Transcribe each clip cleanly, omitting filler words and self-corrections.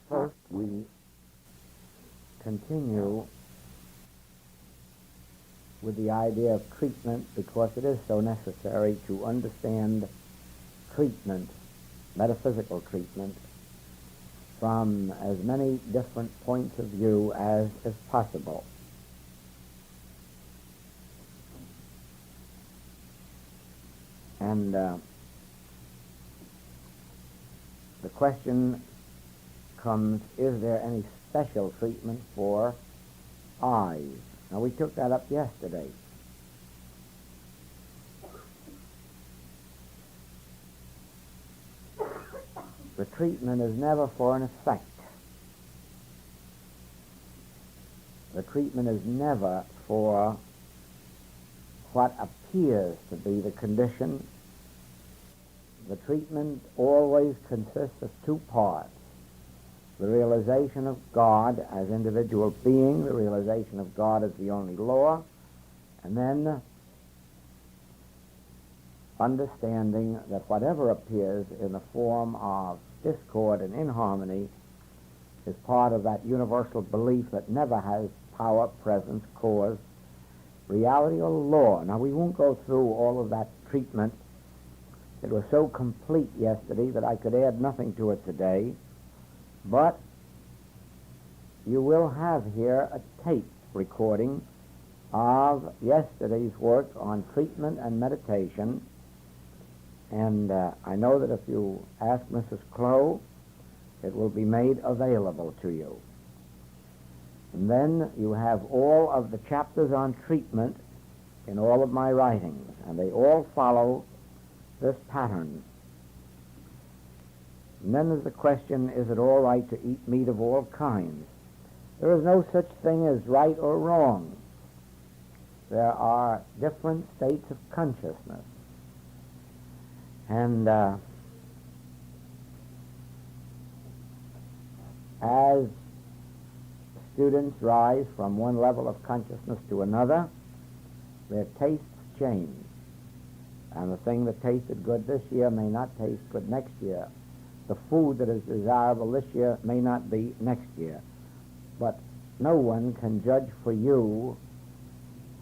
First, we continue with the idea of treatment because it is so necessary to understand treatment, metaphysical treatment, from as many different points of view as is possible. And the question comes, is there any special treatment for eyes? Now, we took that up yesterday. The treatment is never for an effect. The treatment is never for what appears to be the condition. The treatment always consists of two parts: the realization of God as individual being, the realization of God as the only law, and then understanding that whatever appears in the form of discord and inharmony is part of that universal belief that never has power, presence, cause, reality, or law. Now, we won't go through all of that treatment. It was so complete yesterday that I could add nothing to it today. But you will have here a tape recording of yesterday's work on treatment and meditation. And I know that if you ask Mrs. Clow, it will be made available to you. And then you have all of the chapters on treatment in all of my writings, and they all follow this pattern. And then there's the question, is it all right to eat meat of all kinds? There is no such thing as right or wrong. There are different states of consciousness. And as students rise from one level of consciousness to another, their tastes change. And the thing that tasted good this year may not taste good next year. The food that is desirable this year may not be next year. But no one can judge for you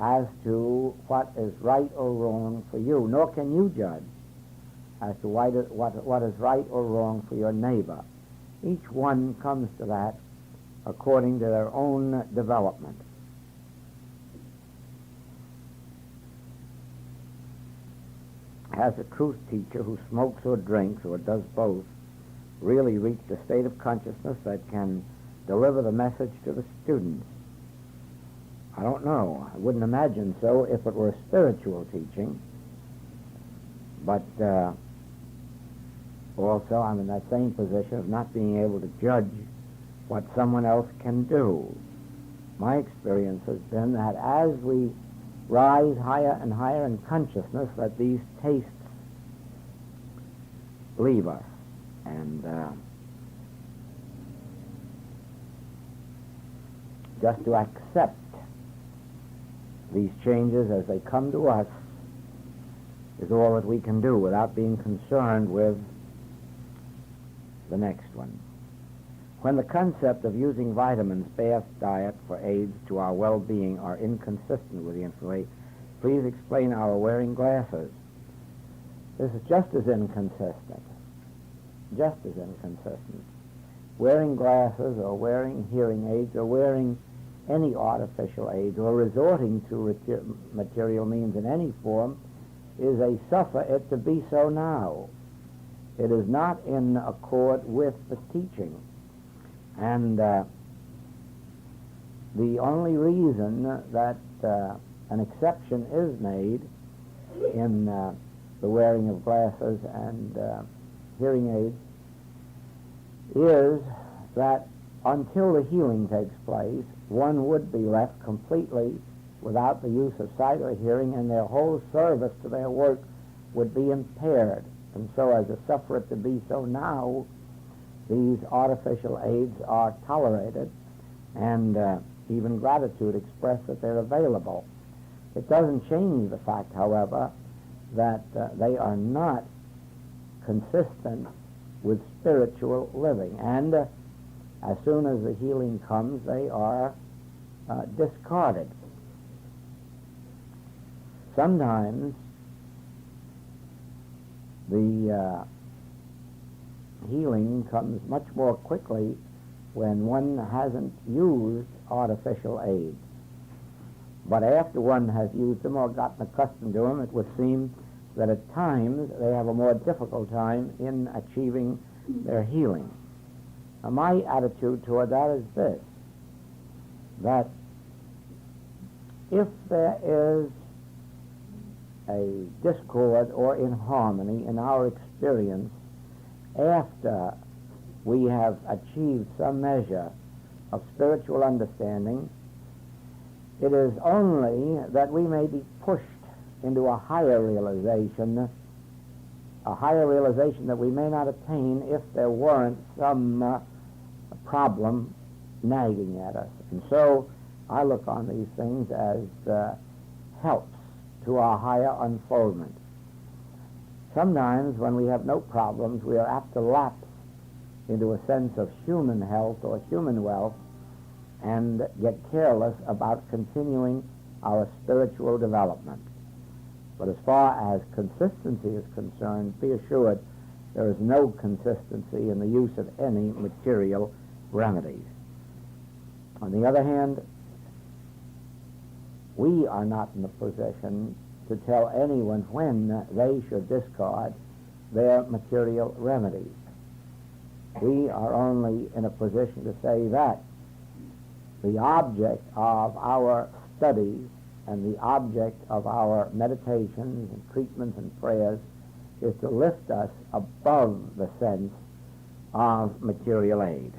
as to what is right or wrong for you, nor can you judge as to what is right or wrong for your neighbor. Each one comes to that according to their own development. Has a truth teacher who smokes or drinks or does both really reached a state of consciousness that can deliver the message to the students? I don't know. I wouldn't imagine so if it were a spiritual teaching. But also I'm in that same position of not being able to judge what someone else can do. My experience has been that as we rise higher and higher in consciousness, that these tastes leave us. And just to accept these changes as they come to us is all that we can do without being concerned with the next one. When the concept of using vitamins, bath, diet for aids to our well-being are inconsistent with the information, please explain our wearing glasses. This is just as inconsistent. Just as inconsistent. Wearing glasses or wearing hearing aids or wearing any artificial aids or resorting to material means in any form is a suffer it to be so now. It is not in accord with the teaching. And the only reason that an exception is made in the wearing of glasses and hearing aids is that until the healing takes place, one would be left completely without the use of sight or hearing, and their whole service to their work would be impaired. And so as a suffer it to be so now, these artificial aids are tolerated, and even gratitude expressed that they're available. It doesn't change the fact, however, that they are not consistent with spiritual living. And as soon as the healing comes, they are discarded. Sometimes the healing comes much more quickly when one hasn't used artificial aids. But after one has used them or gotten accustomed to them, it would seem that at times they have a more difficult time in achieving their healing. Now, my attitude toward that is this, that if there is a discord or inharmony in our experience after we have achieved some measure of spiritual understanding, it is only that we may be pushed into a higher realization that we may not attain if there weren't some problem nagging at us. And so I look on these things as helps to our higher unfoldment. Sometimes when we have no problems, we are apt to lapse into a sense of human health or human wealth and get careless about continuing our spiritual development. But as far as consistency is concerned, be assured there is no consistency in the use of any material remedies. On the other hand, we are not in a position to tell anyone when they should discard their material remedies. We are only in a position to say that the object of our studies and the object of our meditations and treatments and prayers is to lift us above the sense of material aid.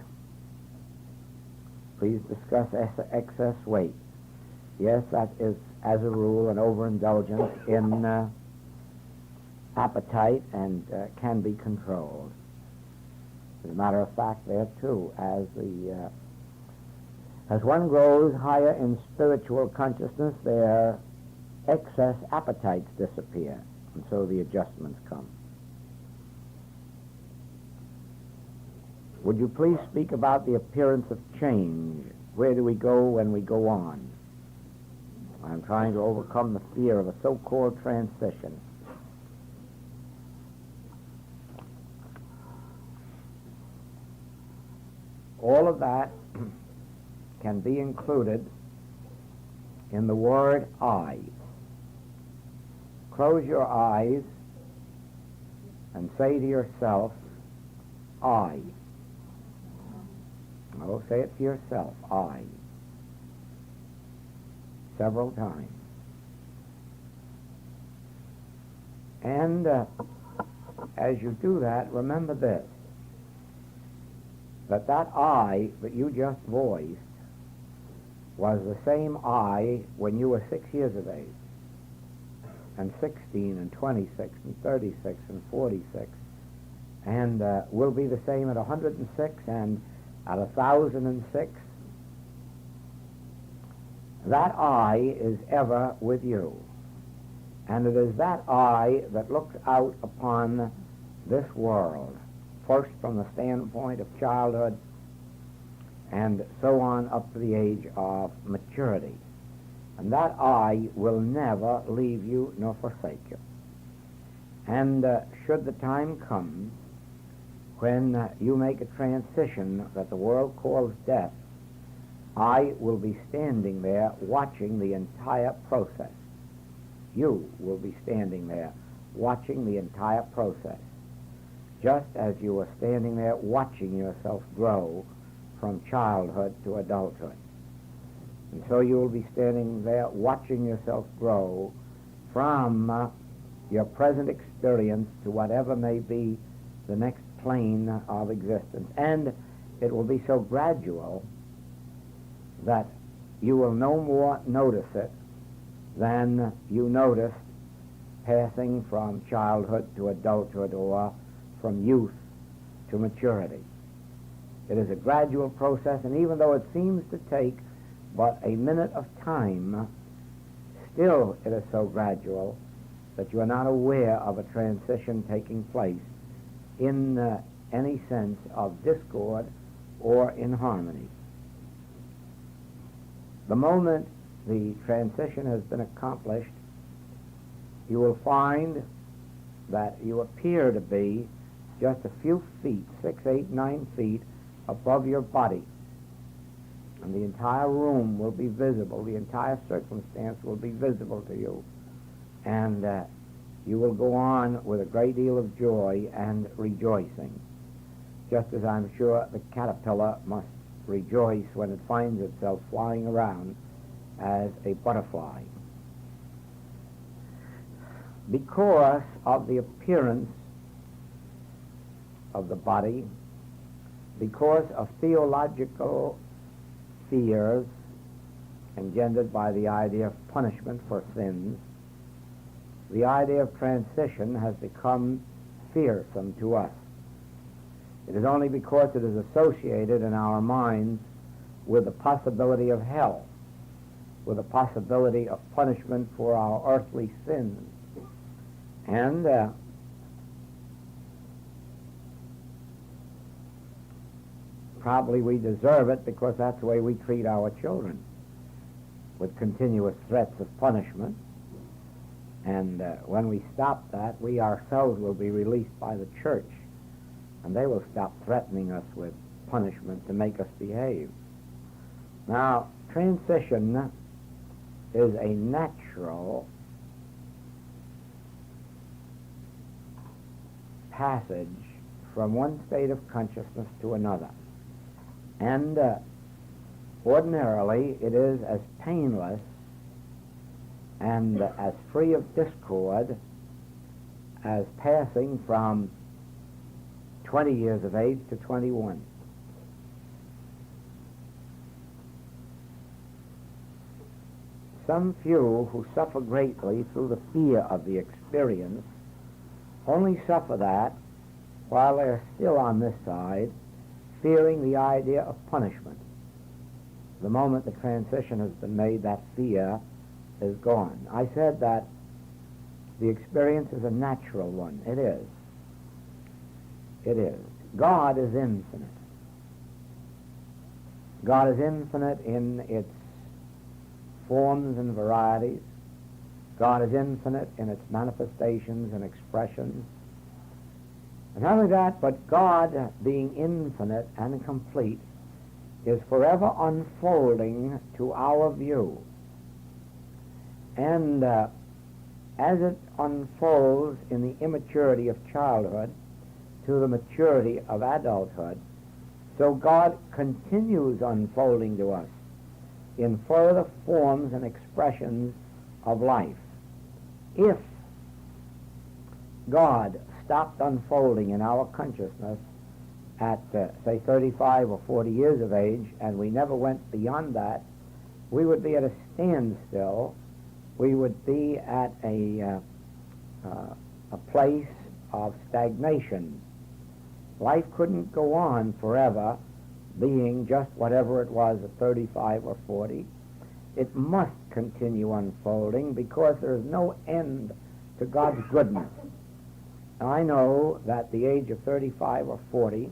Please discuss excess weight. Yes, that is, as a rule, an overindulgence in appetite and can be controlled. As a matter of fact, there too, as one grows higher in spiritual consciousness, their excess appetites disappear, and so the adjustments come. Would you please speak about the appearance of change? Where do we go when we go on? I'm trying to overcome the fear of a so-called transition. All of that can be included in the word I. Close your eyes and say to yourself, I. Oh, say it to yourself, I. Several times. And as you do that, remember this, that I that you just voiced was the same I when you were 6 years of age, and 16, and 26, and 36, and 46, and will be the same at 106 and at 1,006. That I is ever with you. And it is that I that looks out upon this world, first from the standpoint of childhood and so on up to the age of maturity. And that I will never leave you nor forsake you. And should the time come when you make a transition that the world calls death, I will be standing there watching the entire process. You will be standing there watching the entire process, just as you are standing there watching yourself grow from childhood to adulthood. And so you will be standing there watching yourself grow from your present experience to whatever may be the next plane of existence. And it will be so gradual that you will no more notice it than you noticed passing from childhood to adulthood or from youth to maturity. It is a gradual process, and even though it seems to take but a minute of time, still it is so gradual that you are not aware of a transition taking place in any sense of discord or in harmony. The moment the transition has been accomplished, you will find that you appear to be just a few feet, 6, 8, 9 feet above your body. And the entire room will be visible. The entire circumstance will be visible to you. And you will go on with a great deal of joy and rejoicing, just as I'm sure the caterpillar must rejoice when it finds itself flying around as a butterfly. Because of the appearance of the body, because of theological fears engendered by the idea of punishment for sins, the idea of transition has become fearsome to us. It is only because it is associated in our minds with the possibility of hell, with the possibility of punishment for our earthly sins. And probably we deserve it because that's the way we treat our children, with continuous threats of punishment. And when we stop that, we ourselves will be released by the church, and they will stop threatening us with punishment to make us behave. Now, transition is a natural passage from one state of consciousness to another. And ordinarily, it is as painless and as free of discord as passing from 20 years of age to 21. Some few who suffer greatly through the fear of the experience only suffer that while they're still on this side, fearing the idea of punishment. The moment the transition has been made, that fear is gone. I said that the experience is a natural one. It is. It is. God is infinite. God is infinite in its forms and varieties. God is infinite in its manifestations and expressions. And not only that, but God, being infinite and complete, is forever unfolding to our view. And as it unfolds in the immaturity of childhood to the maturity of adulthood, so God continues unfolding to us in further forms and expressions of life. If God stopped unfolding in our consciousness at, say, 35 or 40 years of age, and we never went beyond that, we would be at a standstill. We would be at a place of stagnation. Life couldn't go on forever being just whatever it was at 35 or 40. It must continue unfolding because there is no end to God's goodness. Now, I know that the age of 35 or 40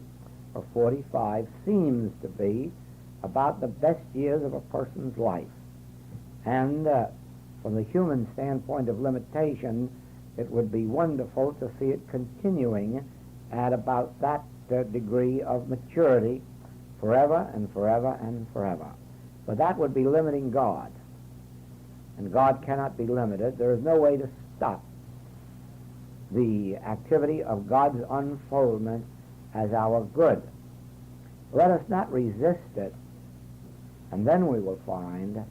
or 45 seems to be about the best years of a person's life. And from the human standpoint of limitation, it would be wonderful to see it continuing at about that degree of maturity forever and forever and forever. But that would be limiting God. And God cannot be limited. There is no way to stop the activity of God's unfoldment as our good. Let us not resist it, and then we will find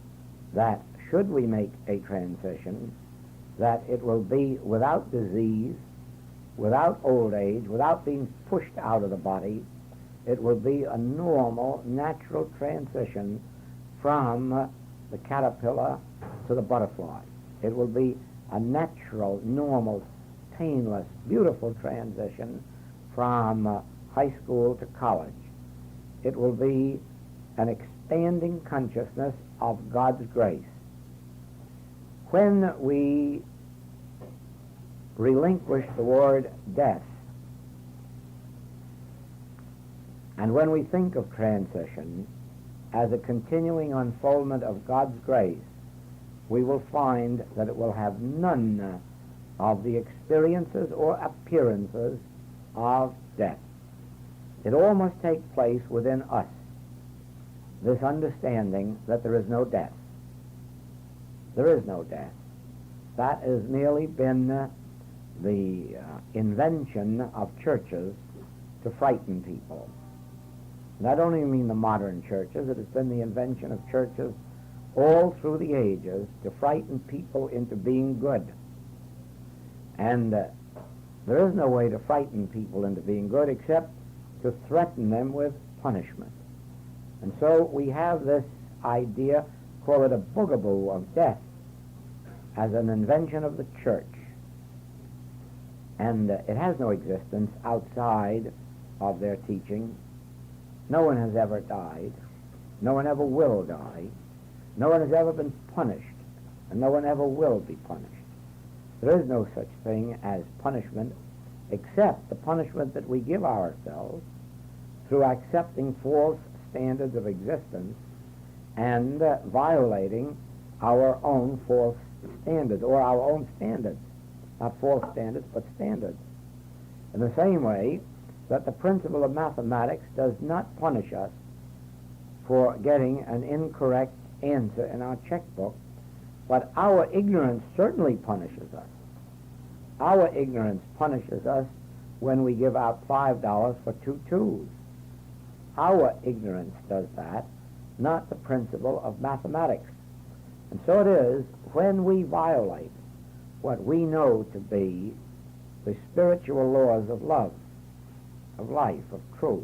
that should we make a transition, that it will be without disease, without old age, without being pushed out of the body. It will be a normal, natural transition from the caterpillar to the butterfly. It will be a natural, normal, painless, beautiful transition from high school to college. It will be an expanding consciousness of God's grace. When we relinquish the word death And when we think of transition as a continuing unfoldment of God's grace, we will find that it will have none of the experiences or appearances of death. It all must take place within us, this understanding that there is no death. There is no death. That has merely been the invention of churches to frighten people. And I don't even mean the modern churches. It has been the invention of churches all through the ages to frighten people into being good. And there is no way to frighten people into being good except to threaten them with punishment. And so we have this idea, call it a boogaboo of death, as an invention of the church. And it has no existence outside of their teaching. No one has ever died. No one ever will die. No one has ever been punished, and no one ever will be punished. There is no such thing as punishment except the punishment that we give ourselves through accepting false standards of existence and violating our own false standards, or our own standards. Not false standards, but standards. In the same way that the principle of mathematics does not punish us for getting an incorrect answer in our checkbook, but our ignorance certainly punishes us. Our ignorance punishes us when we give out $5 for 2 twos. Our ignorance does that, not the principle of mathematics. And so it is when we violate what we know to be the spiritual laws of love, of life, of truth,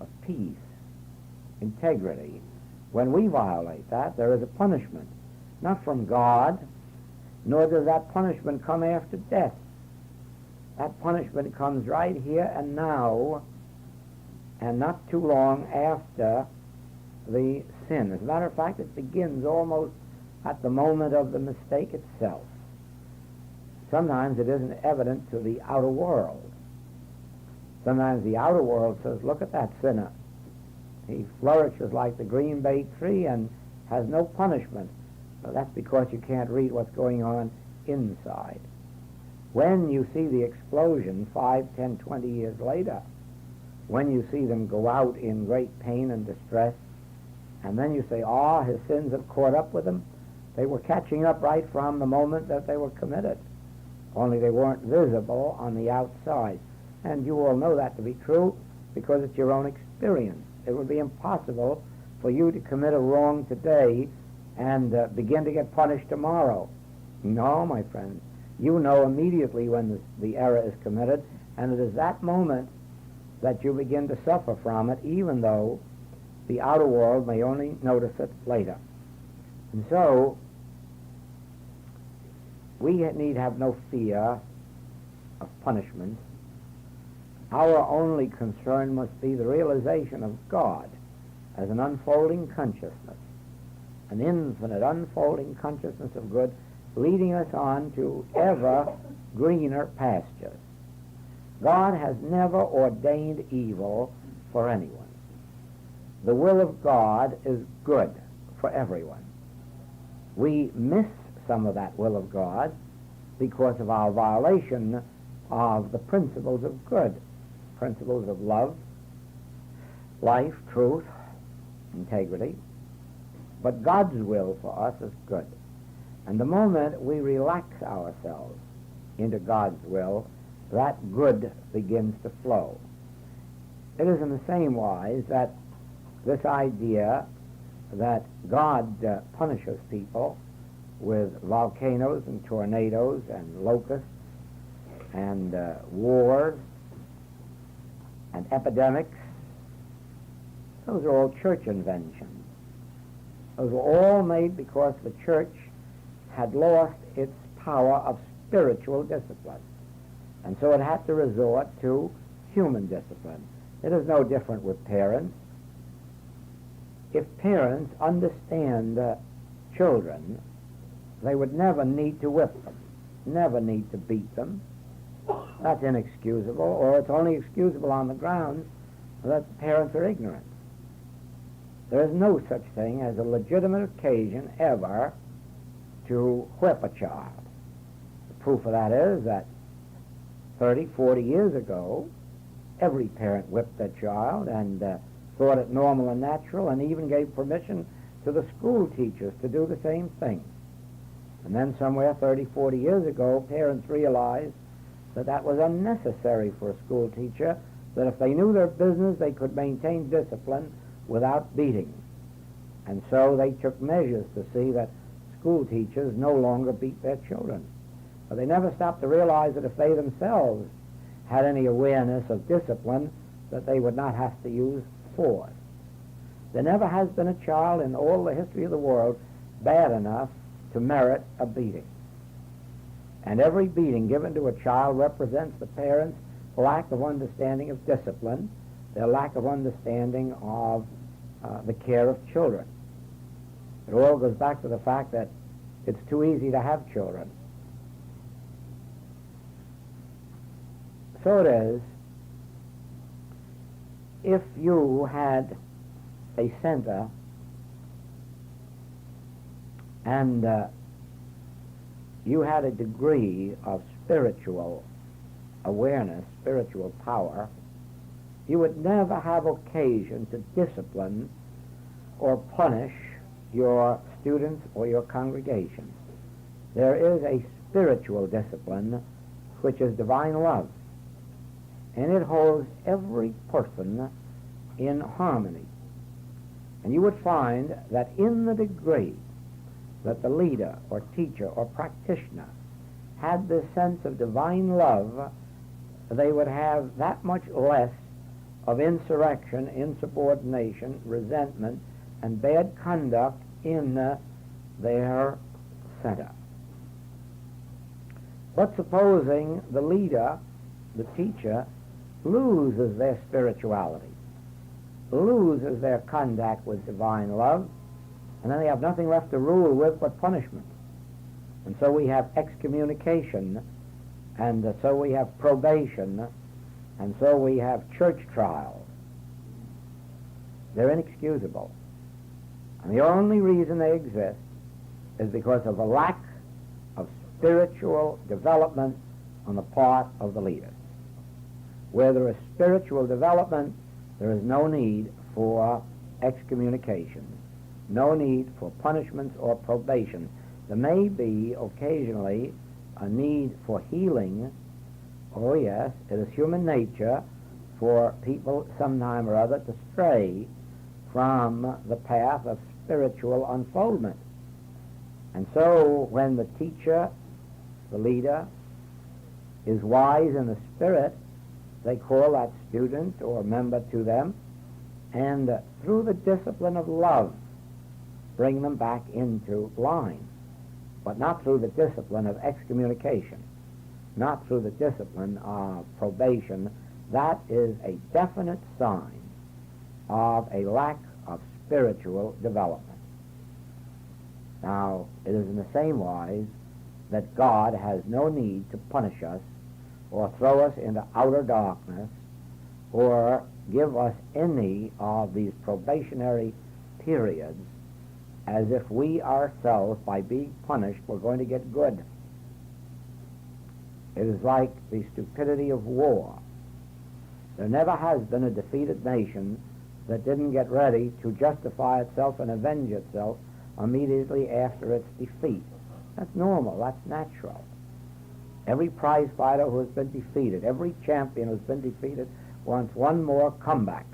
of peace, integrity. When we violate that, there is a punishment, not from God, nor does that punishment come after death. That punishment comes right here and now, and not too long after the sin. As a matter of fact, it begins almost at the moment of the mistake itself. Sometimes it isn't evident to the outer world. Sometimes the outer world says, look at that sinner. He flourishes like the green bay tree and has no punishment. Well, that's because you can't read what's going on inside. When you see the explosion 5, 10, 20 years later, when you see them go out in great pain and distress, and then you say, his sins have caught up with him. They were catching up right from the moment that they were committed, only they weren't visible on the outside. And you all know that to be true because it's your own experience. It would be impossible for you to commit a wrong today and begin to get punished tomorrow. No, my friends. You know immediately when the error is committed, and it is that moment that you begin to suffer from it, even though the outer world may only notice it later. And so, we need have no fear of punishment. Our only concern must be the realization of God as an unfolding consciousness, an infinite unfolding consciousness of good, leading us on to ever greener pastures. God has never ordained evil for anyone. The will of God is good for everyone. We miss some of that will of God because of our violation of the principles of good, principles of love, life, truth, integrity. But God's will for us is good. And the moment we relax ourselves into God's will, that good begins to flow. It is in the same wise that this idea that God punishes people with volcanoes and tornadoes and locusts and wars and epidemics, those are all church inventions. Those were all made because the church had lost its power of spiritual discipline. And so it had to resort to human discipline. It is no different with parents. If parents understand children, they would never need to whip them, never need to beat them. That's inexcusable, or it's only excusable on the grounds that parents are ignorant. There is no such thing as a legitimate occasion ever to whip a child. The proof of that is that 30, 40 years ago, every parent whipped their child and thought it normal and natural, and even gave permission to the school teachers to do the same thing. And then somewhere 30, 40 years ago, parents realized that that was unnecessary for a school teacher, that if they knew their business, they could maintain discipline without beating. And so they took measures to see that school teachers no longer beat their children. But they never stopped to realize that if they themselves had any awareness of discipline, that they would not have to use force. There never has been a child in all the history of the world bad enough to merit a beating. And every beating given to a child represents the parents' lack of understanding of discipline, their lack of understanding of the care of children. It all goes back to the fact that it's too easy to have children. So it is, if you had a center and you had a degree of spiritual awareness, spiritual power, you would never have occasion to discipline or punish your students or your congregation. There is a spiritual discipline which is divine love, and it holds every person in harmony. And you would find that in the degree that the leader or teacher or practitioner had this sense of divine love, they would have that much less of insurrection, insubordination, resentment, and bad conduct in their center. But supposing the leader, the teacher, loses their spirituality, loses their contact with divine love, and then they have nothing left to rule with but punishment. And so we have excommunication, and so we have probation, and so we have church trials. They're inexcusable. And the only reason they exist is because of a lack of spiritual development on the part of the leaders. Where there is spiritual development, there is no need for excommunication, no need for punishments or probation. There may be occasionally a need for healing. Oh yes, it is human nature for people sometime or other to stray from the path of spiritual unfoldment. And so when the teacher, the leader, is wise in the spirit, they call that student or member to them, and through the discipline of love, bring them back into line, but not through the discipline of excommunication, not through the discipline of probation. That is a definite sign of a lack of spiritual development. Now, it is in the same wise that God has no need to punish us or throw us into outer darkness or give us any of these probationary periods as if we ourselves, by being punished, were going to get good. It is like the stupidity of war. There never has been a defeated nation that didn't get ready to justify itself and avenge itself immediately after its defeat. That's normal, that's natural. Every prize fighter who has been defeated, every champion who has been defeated, wants one more comeback.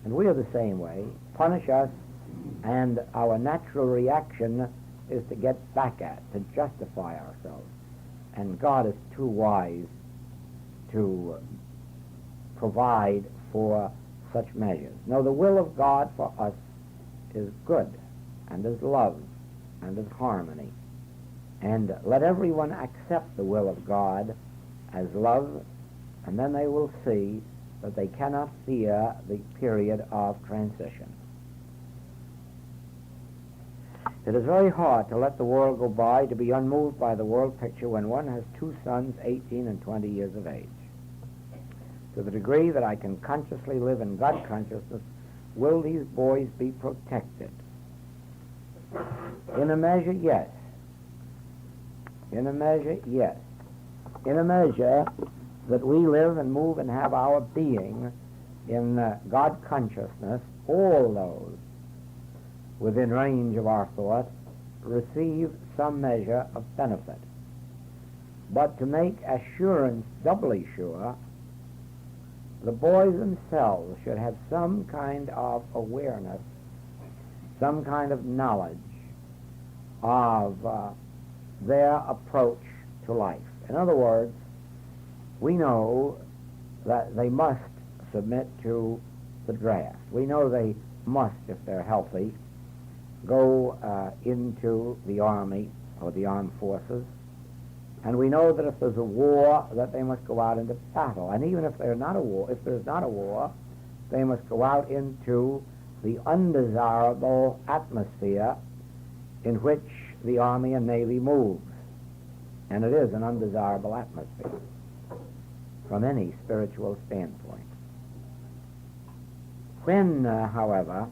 And we are the same way. Punish us, and our natural reaction is to get back at, to justify ourselves. And God is too wise to provide for such measures. No, the will of God for us is good, and is love, and is harmony. And let everyone accept the will of God as love, and then they will see that they cannot fear the period of transition. It is very hard to let the world go by, to be unmoved by the world picture when one has two sons, 18 and 20 years of age. To the degree that I can consciously live in God consciousness, will these boys be protected? In a measure, yes. In a measure, yes. In a measure that we live and move and have our being in God consciousness, all those within range of our thought receive some measure of benefit. But to make assurance doubly sure, the boys themselves should have some kind of awareness, some kind of knowledge of their approach to life. In other words, we know that they must submit to the draft. We know they must, if they're healthy, go into the army or the armed forces. And we know that if there's a war, that they must go out into battle. And even if there's not a war, they must go out into the undesirable atmosphere in which the Army and Navy moves. And it is an undesirable atmosphere from any spiritual standpoint. When, however,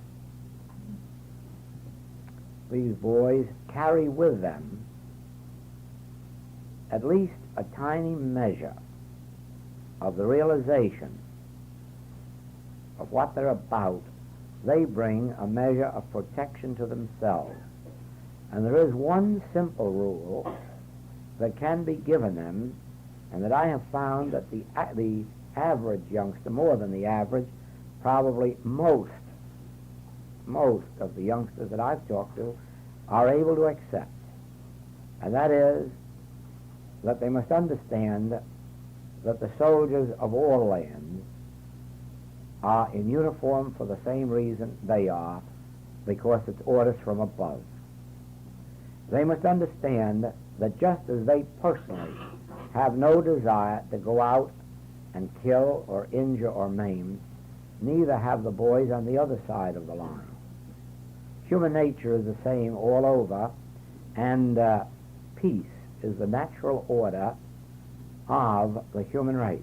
these boys carry with them at least a tiny measure of the realization of what they're about, they bring a measure of protection to themselves. And there is one simple rule that can be given them, and that I have found that the average youngster, more than the average, probably most of the youngsters that I've talked to are able to accept. And that is that they must understand that the soldiers of all lands are in uniform for the same reason they are, because it's orders from above. They must understand that just as they personally have no desire to go out and kill or injure or maim, neither have the boys on the other side of the line. Human nature is the same all over, and peace is the natural order of the human race.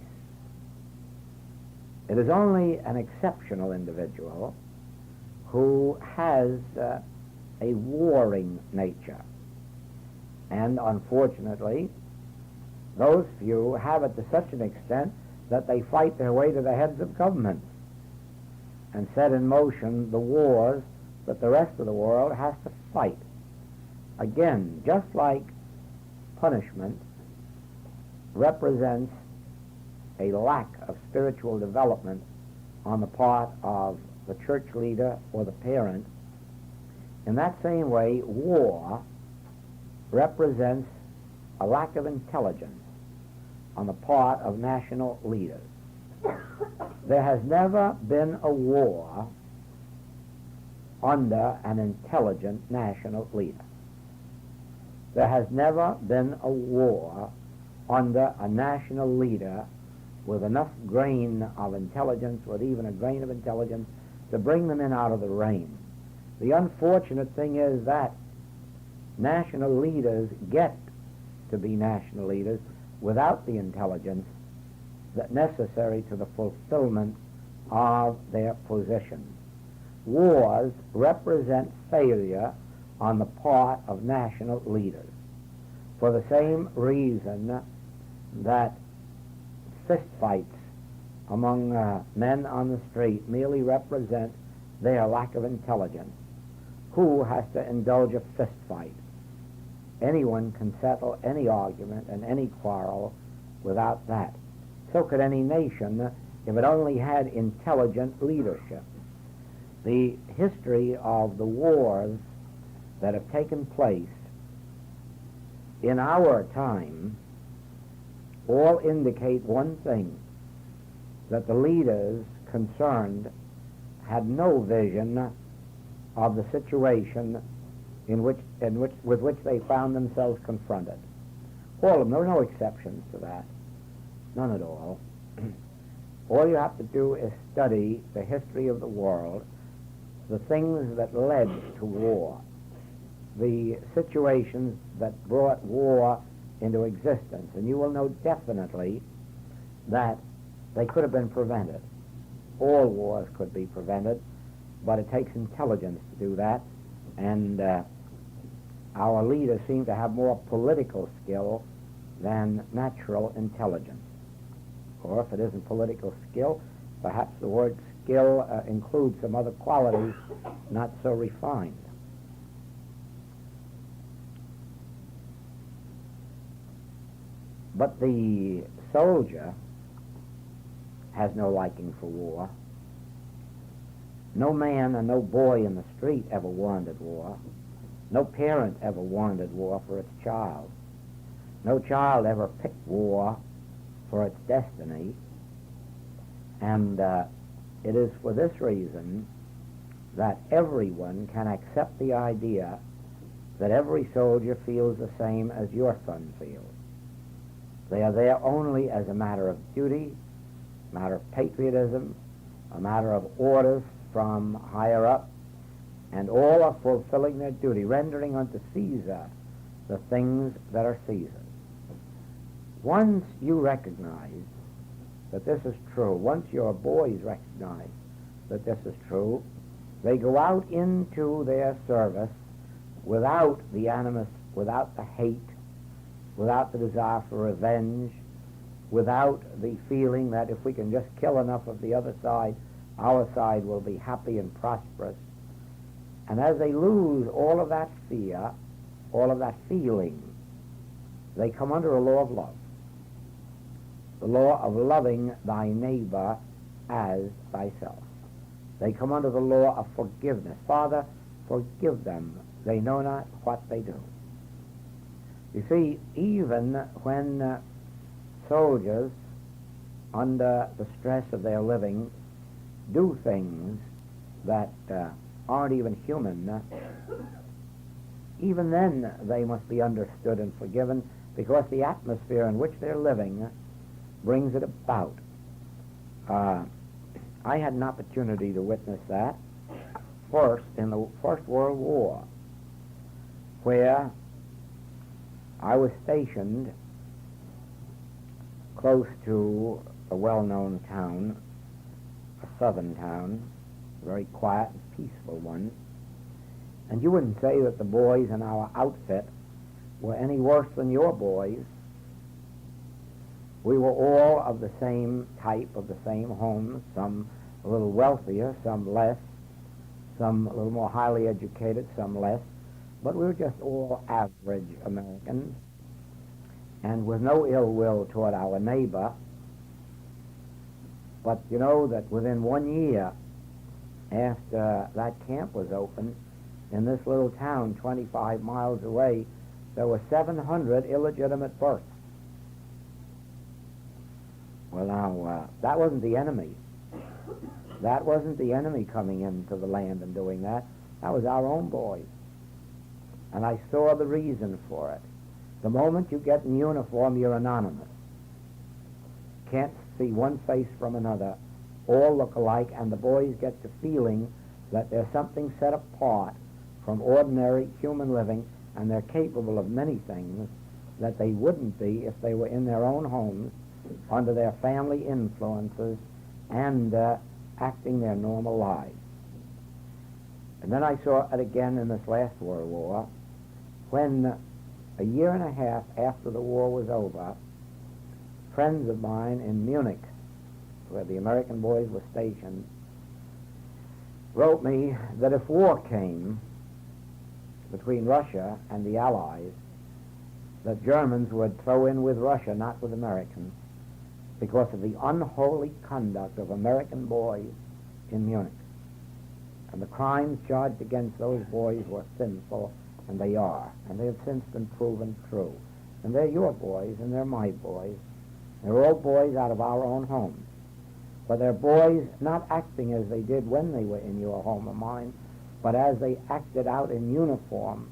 It is only an exceptional individual who has a warring nature. And unfortunately, those few have it to such an extent that they fight their way to the heads of governments and set in motion the wars that the rest of the world has to fight. Again, just like punishment represents a lack of spiritual development on the part of the church leader or the parent, in that same way, war represents a lack of intelligence on the part of national leaders. There has never been a war under an intelligent national leader. There has never been a war under a national leader with enough grain of intelligence, with even a grain of intelligence, to bring them in out of the rain. The unfortunate thing is that national leaders get to be national leaders without the intelligence that necessary to the fulfillment of their positions. Wars represent failure on the part of national leaders, for the same reason that fistfights among men on the street merely represent their lack of intelligence. Who has to indulge a fist fight? Anyone can settle any argument and any quarrel without that. So could any nation if it only had intelligent leadership. The history of the wars that have taken place in our time all indicate one thing, that the leaders concerned had no vision of the situation with which they found themselves confronted. All of them. There were no exceptions to that. None at all. All you have to do is study the history of the world, the things that led to war, the situations that brought war into existence, and you will know definitely that they could have been prevented. All wars could be prevented, but it takes intelligence to do that, and our leaders seem to have more political skill than natural intelligence. Or if it isn't political skill, perhaps the word skill includes some other qualities not so refined. But the soldier has no liking for war. No man and no boy in the street ever wanted war. No parent ever wanted war for its child. No child ever picked war for its destiny. And it is for this reason that everyone can accept the idea that every soldier feels the same as your son feels. They are there only as a matter of duty, a matter of patriotism, a matter of orders from higher up, and all are fulfilling their duty, rendering unto Caesar the things that are Caesar's. Once you recognize that this is true, once your boys recognize that this is true, they go out into their service without the animus, without the hate, without the desire for revenge, without the feeling that if we can just kill enough of the other side, our side will be happy and prosperous. And as they lose all of that fear, all of that feeling, they come under a law of love. The law of loving thy neighbor as thyself. They come under the law of forgiveness. Father, forgive them. They know not what they do. You see, even when soldiers, under the stress of their living, do things that aren't even human, even then they must be understood and forgiven, because the atmosphere in which they're living brings it about. I had an opportunity to witness that first in the First World War, where I was stationed close to a well-known town, a southern town, a very quiet and peaceful one. And you wouldn't say that the boys in our outfit were any worse than your boys. We were all of the same type, of the same homes, some a little wealthier, some less, some a little more highly educated, some less. But we were just all average Americans, and with no ill will toward our neighbor. But you know that within 1 year after that camp was opened, in this little town 25 miles away, there were 700 illegitimate births. Well, now, that wasn't the enemy. That wasn't the enemy coming into the land and doing that. That was our own boys. And I saw the reason for it. The moment you get in uniform, you're anonymous. Can't see one face from another. All look alike, and the boys get the feeling that there's something set apart from ordinary human living, and they're capable of many things that they wouldn't be if they were in their own homes, under their family influences, and acting their normal lives. And then I saw it again in this last World War, when a year and a half after the war was over, friends of mine in Munich, where the American boys were stationed, wrote me that if war came between Russia and the Allies, that Germans would throw in with Russia, not with Americans, because of the unholy conduct of American boys in Munich. And the crimes charged against those boys were sinful, and they are. And they have since been proven true. And they're your boys, and they're my boys. They're all boys out of our own homes. But they're boys not acting as they did when they were in your home or mine, but as they acted out in uniform,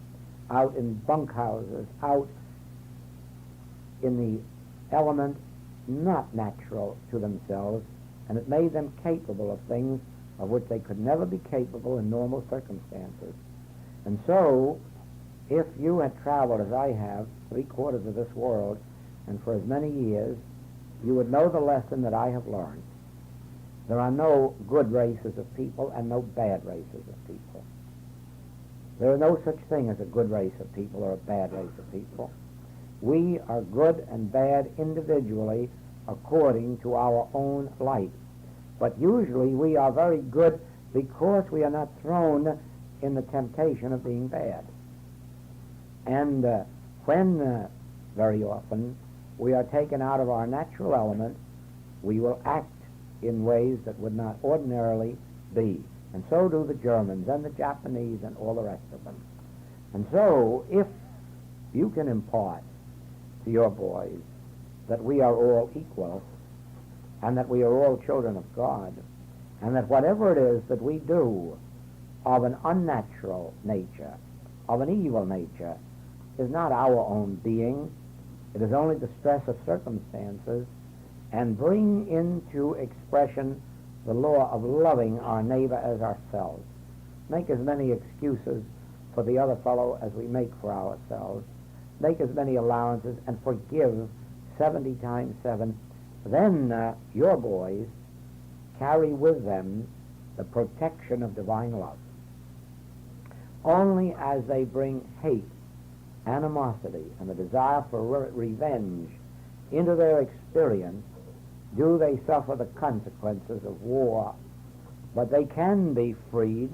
out in bunkhouses, out in the element not natural to themselves, and it made them capable of things of which they could never be capable in normal circumstances. And so, if you had traveled as I have, 3/4 of this world, and for as many years, you would know the lesson that I have learned. There are no good races of people and no bad races of people. There are no such thing as a good race of people or a bad race of people. We are good and bad individually according to our own light. But usually we are very good because we are not thrown in the temptation of being bad. And when very often we are taken out of our natural element, we will act in ways that would not ordinarily be. And so do the Germans and the Japanese and all the rest of them. And so if you can impart to your boys that we are all equal and that we are all children of God, and that whatever it is that we do of an unnatural nature, of an evil nature, is not our own being, it is only the stress of circumstances, and bring into expression the law of loving our neighbor as ourselves. Make as many excuses for the other fellow as we make for ourselves. Make as many allowances and forgive 70 times 7. Then your boys carry with them the protection of divine love. Only as they bring hate, animosity, and the desire for revenge into their experience do they suffer the consequences of war. But they can be freed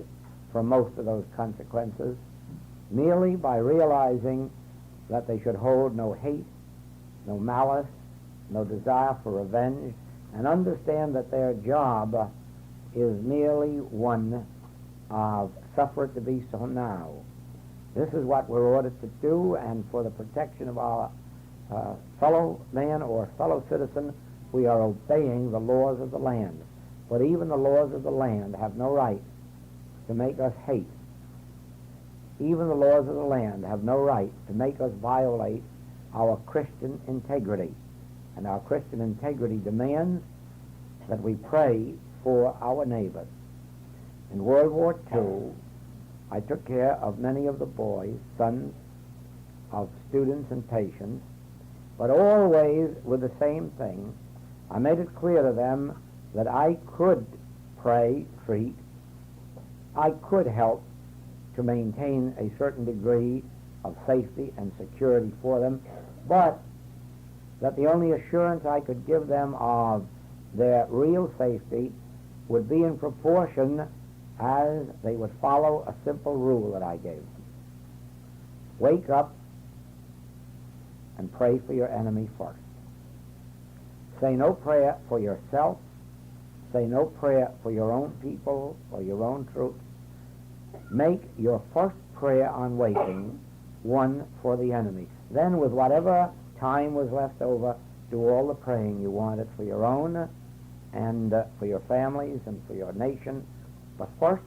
from most of those consequences merely by realizing that they should hold no hate, no malice, no desire for revenge, and understand that their job is merely one of suffer it to be so now. This is what we're ordered to do, and for the protection of our fellow man or fellow citizen, we are obeying the laws of the land. But even the laws of the land have no right to make us hate. Even the laws of the land have no right to make us violate our Christian integrity. And our Christian integrity demands that we pray for our neighbors. In World War II, I took care of many of the boys, sons of students and patients, but always with the same thing. I made it clear to them that I could pray, treat, I could help to maintain a certain degree of safety and security for them, but that the only assurance I could give them of their real safety would be in proportion as they would follow a simple rule that I gave them. Wake up and pray for your enemy first. Say no prayer for yourself. Say no prayer for your own people or your own troops. Make your first prayer on waking one for the enemy. Then with whatever time was left over, do all the praying you wanted for your own and for your families and for your nation. But first,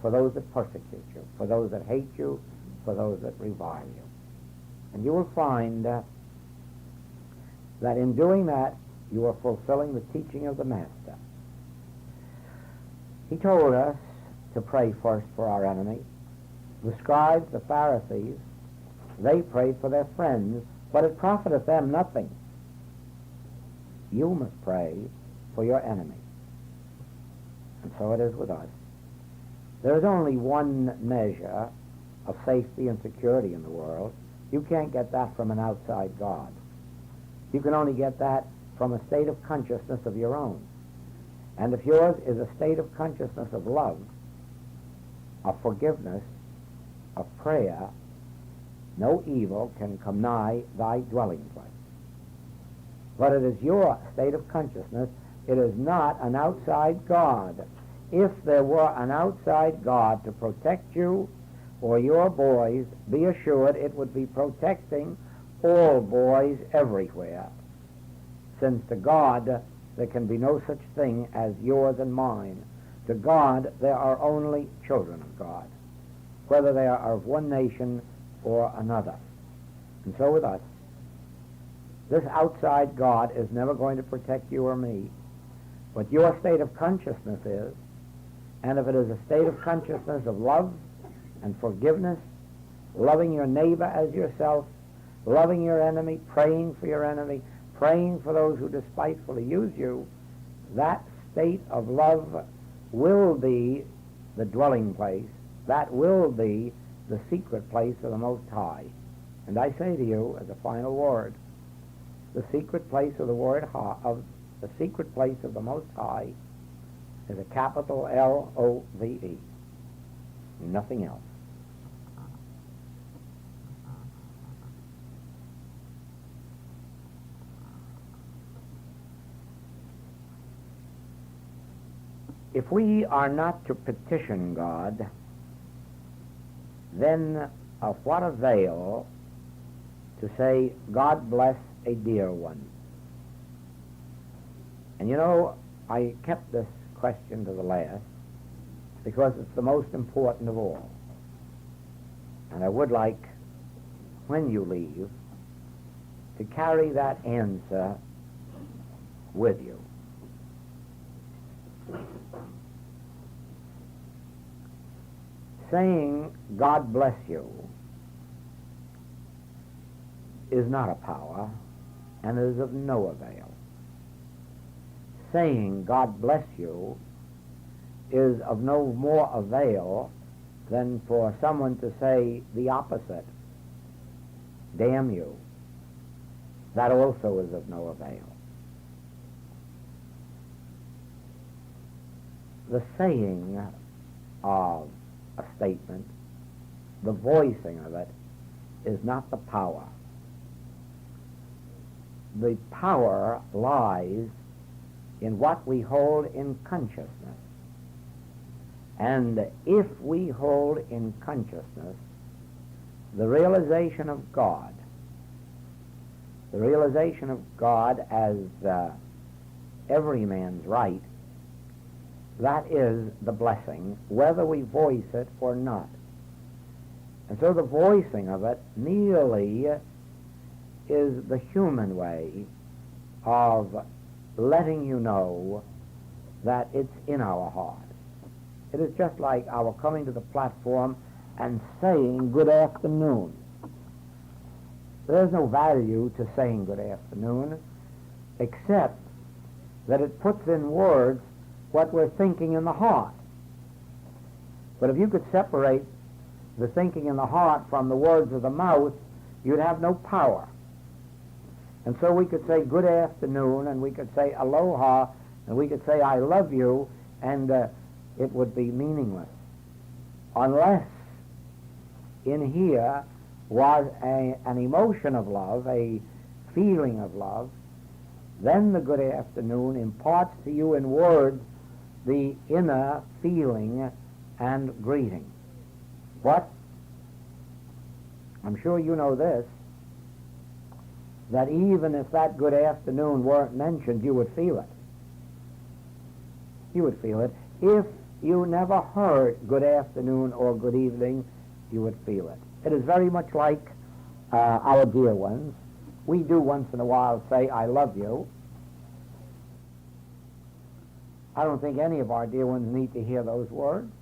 for those that persecute you, for those that hate you, for those that revile you. And you will find that in doing that, you are fulfilling the teaching of the Master. He told us to pray first for our enemy. The scribes, the Pharisees, they prayed for their friends, but it profiteth them nothing. You must pray for your enemy. And so it is with us. There is only one measure of safety and security in the world. You can't get that from an outside God. You can only get that from a state of consciousness of your own. And if yours is a state of consciousness of love, of forgiveness, of prayer, no evil can come nigh thy dwelling place. But it is your state of consciousness. It is not an outside God. If there were an outside God to protect you or your boys, be assured it would be protecting all boys everywhere. Since to God there can be no such thing as yours and mine. To God there are only children of God, whether they are of one nation or another. And so with us, this outside God is never going to protect you or me. But your state of consciousness is, and if it is a state of consciousness of love and forgiveness, loving your neighbor as yourself, loving your enemy, praying for your enemy, praying for those who despitefully use you, that state of love will be the dwelling place, that will be the secret place of the Most High. And I say to you, as a final word, the secret place of the secret place of the Most High is a capital L-O-V-E, nothing else. If we are not to petition God, then of what avail to say, God bless a dear one? And you know, I kept this question to the last because it's the most important of all. And I would like, when you leave, to carry that answer with you. Saying, God bless you, is not a power and is of no avail. Saying, God bless you, is of no more avail than for someone to say the opposite, damn you. That also is of no avail. The saying of a statement, the voicing of it, is not the power. The power lies in what we hold in consciousness. And if we hold in consciousness the realization of God as every man's right, that is the blessing, whether we voice it or not. And so the voicing of it merely is the human way of letting you know that it's in our heart. It is just like our coming to the platform and saying good afternoon. There's no value to saying good afternoon except that it puts in words what we're thinking in the heart. But if you could separate the thinking in the heart from the words of the mouth, you'd have no power. And so we could say good afternoon, and we could say aloha, and we could say I love you, and it would be meaningless. Unless in here was an emotion of love, a feeling of love, then the good afternoon imparts to you in words the inner feeling and greeting. But I'm sure you know this, that even if that good afternoon weren't mentioned, you would feel it. You would feel it. If you never heard good afternoon or good evening, you would feel it. It is very much like our dear ones. We do once in a while say, I love you. I don't think any of our dear ones need to hear those words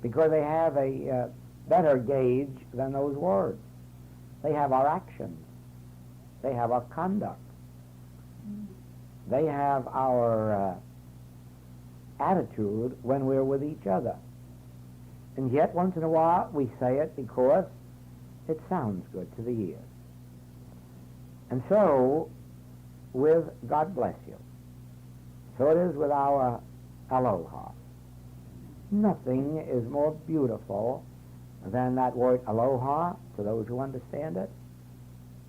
because they have a better gauge than those words. They have our actions. They have our conduct. They have our attitude when we're with each other. And yet, once in a while, we say it because it sounds good to the ears. And so, with God bless you, so it is with our aloha. Nothing is more beautiful than that word aloha, to those who understand it.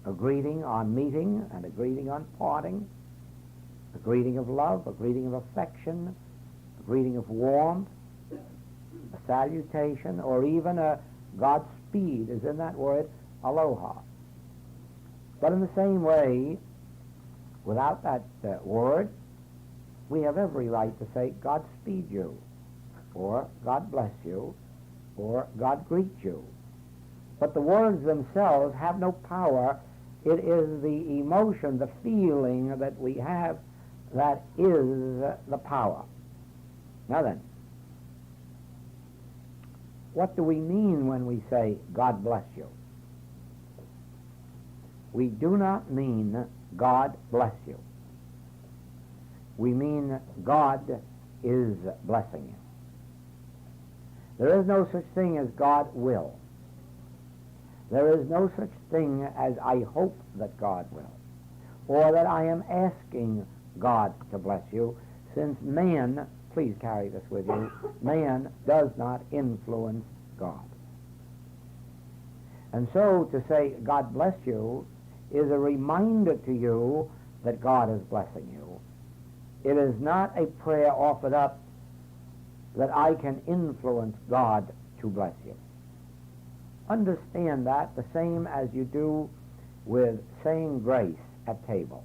A greeting on meeting and a greeting on parting, a greeting of love, a greeting of affection, a greeting of warmth, a salutation, or even a Godspeed is in that word aloha. But in the same way, without that word, we have every right to say Godspeed you, or God bless you, or God greet you. But the words themselves have no power. It is the emotion, the feeling that we have that is the power. Now then, what do we mean when we say God bless you? We do not mean God bless you. We mean God is blessing you. There is no such thing as God will. There is no such thing as I hope that God will, or that I am asking God to bless you, since man, please carry this with you, man does not influence God. And so to say, God bless you, is a reminder to you that God is blessing you. It is not a prayer offered up that I can influence God to bless you. Understand that the same as you do with saying grace at table.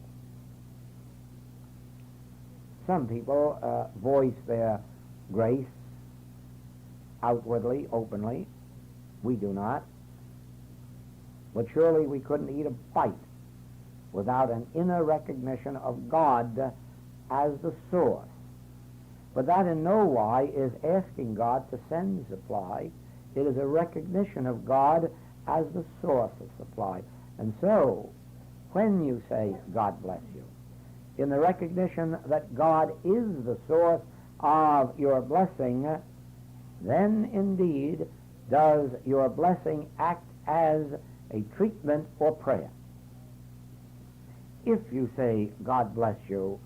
Some people voice their grace outwardly, openly. We do not. But surely we couldn't eat a bite without an inner recognition of God as the source. But that in no way is asking God to send supply. It is a recognition of God as the source of supply. And so, when you say, God bless you, in the recognition that God is the source of your blessing, then indeed does your blessing act as a treatment or prayer. If you say, God bless you,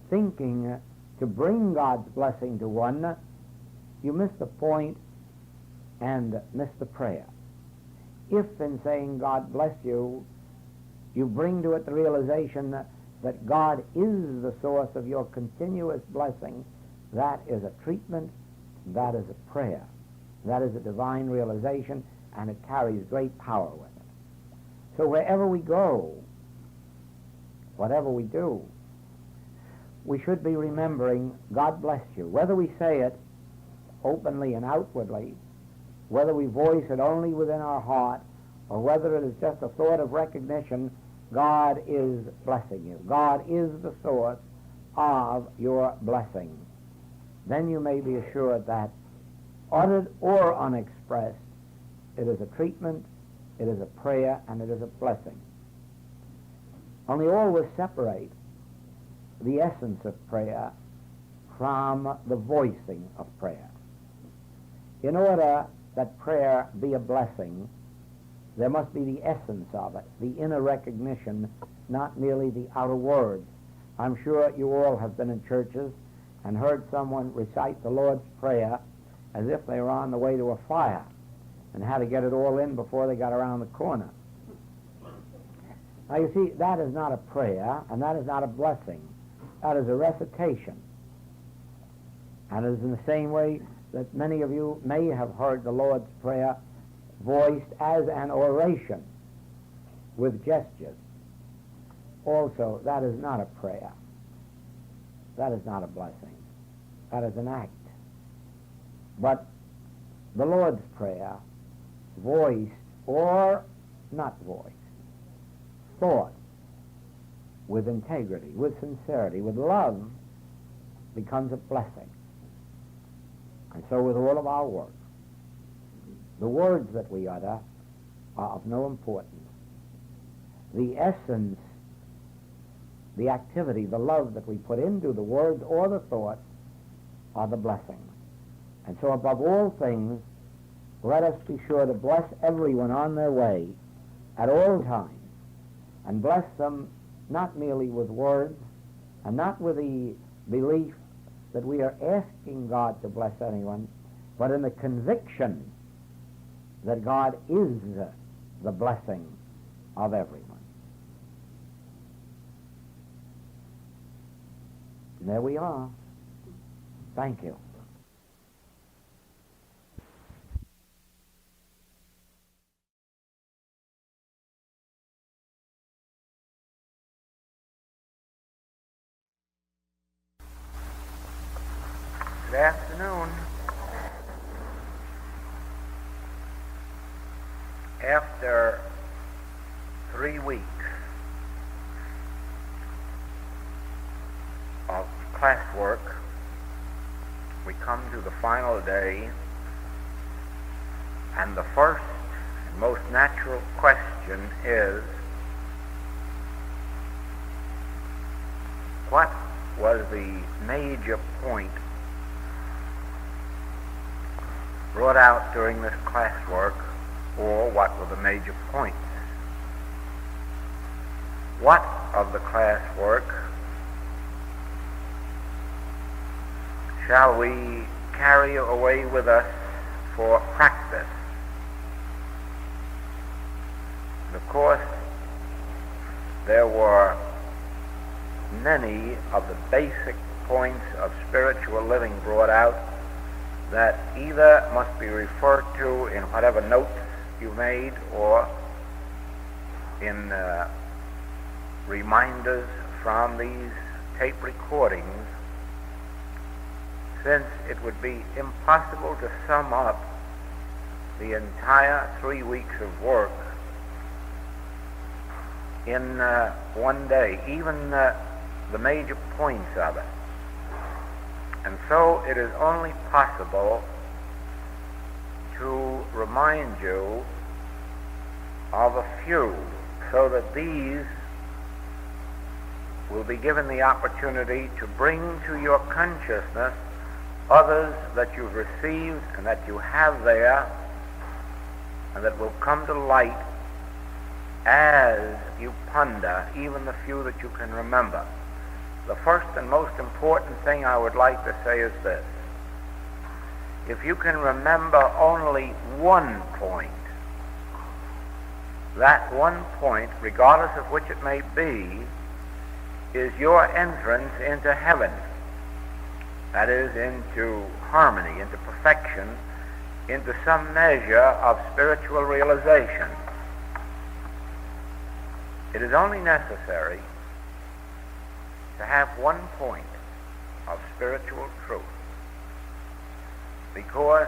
thinking to bring God's blessing to one, you miss the point and miss the prayer. If in saying God bless you, you bring to it the realization that God is the source of your continuous blessing, that is a treatment, that is a prayer, that is a divine realization, and it carries great power with it. So wherever we go, whatever we do, we should be remembering, God bless you. Whether we say it openly and outwardly, whether we voice it only within our heart, or whether it is just a thought of recognition, God is blessing you. God is the source of your blessing. Then you may be assured that, uttered or unexpressed, it is a treatment, it is a prayer, and it is a blessing. Only always separate the essence of prayer from the voicing of prayer. In order that prayer be a blessing, there must be the essence of it, the inner recognition, not merely the outer words. I'm sure you all have been in churches and heard someone recite the Lord's Prayer as if they were on the way to a fire and had to get it all in before they got around the corner. Now you see, that is not a prayer, and that is not a blessing. That is a recitation. And it is in the same way that many of you may have heard the Lord's Prayer voiced as an oration with gestures. Also, that is not a prayer. That is not a blessing. That is an act. But the Lord's Prayer, voiced or not voiced, thought with integrity, with sincerity, with love, becomes a blessing. And so with all of our work, the words that we utter are of no importance. The essence, the activity, the love that we put into the words or the thoughts are the blessing. And so above all things, let us be sure to bless everyone on their way at all times, and bless them not merely with words, and not with the belief that we are asking God to bless anyone, but in the conviction that God is the blessing of everyone. And there we are. Thank you. Good afternoon. After 3 weeks of classwork, we come to the final day, and the first and most natural question is, what was the major point brought out during this classwork, or what were the major points? What of the classwork shall we carry away with us for practice? And of course, there were many of the basic points of spiritual living brought out that either must be referred to in whatever notes you made or in reminders from these tape recordings, since it would be impossible to sum up the entire 3 weeks of work in one day, even the major points of it. And so it is only possible to remind you of a few, so that these will be given the opportunity to bring to your consciousness others that you've received and that you have there, and that will come to light as you ponder even the few that you can remember. The first and most important thing I would like to say is this: if you can remember only one point, that one point, regardless of which it may be, is your entrance into heaven. That is, into harmony, into perfection, into some measure of spiritual realization. It is only necessary to have one point of spiritual truth, because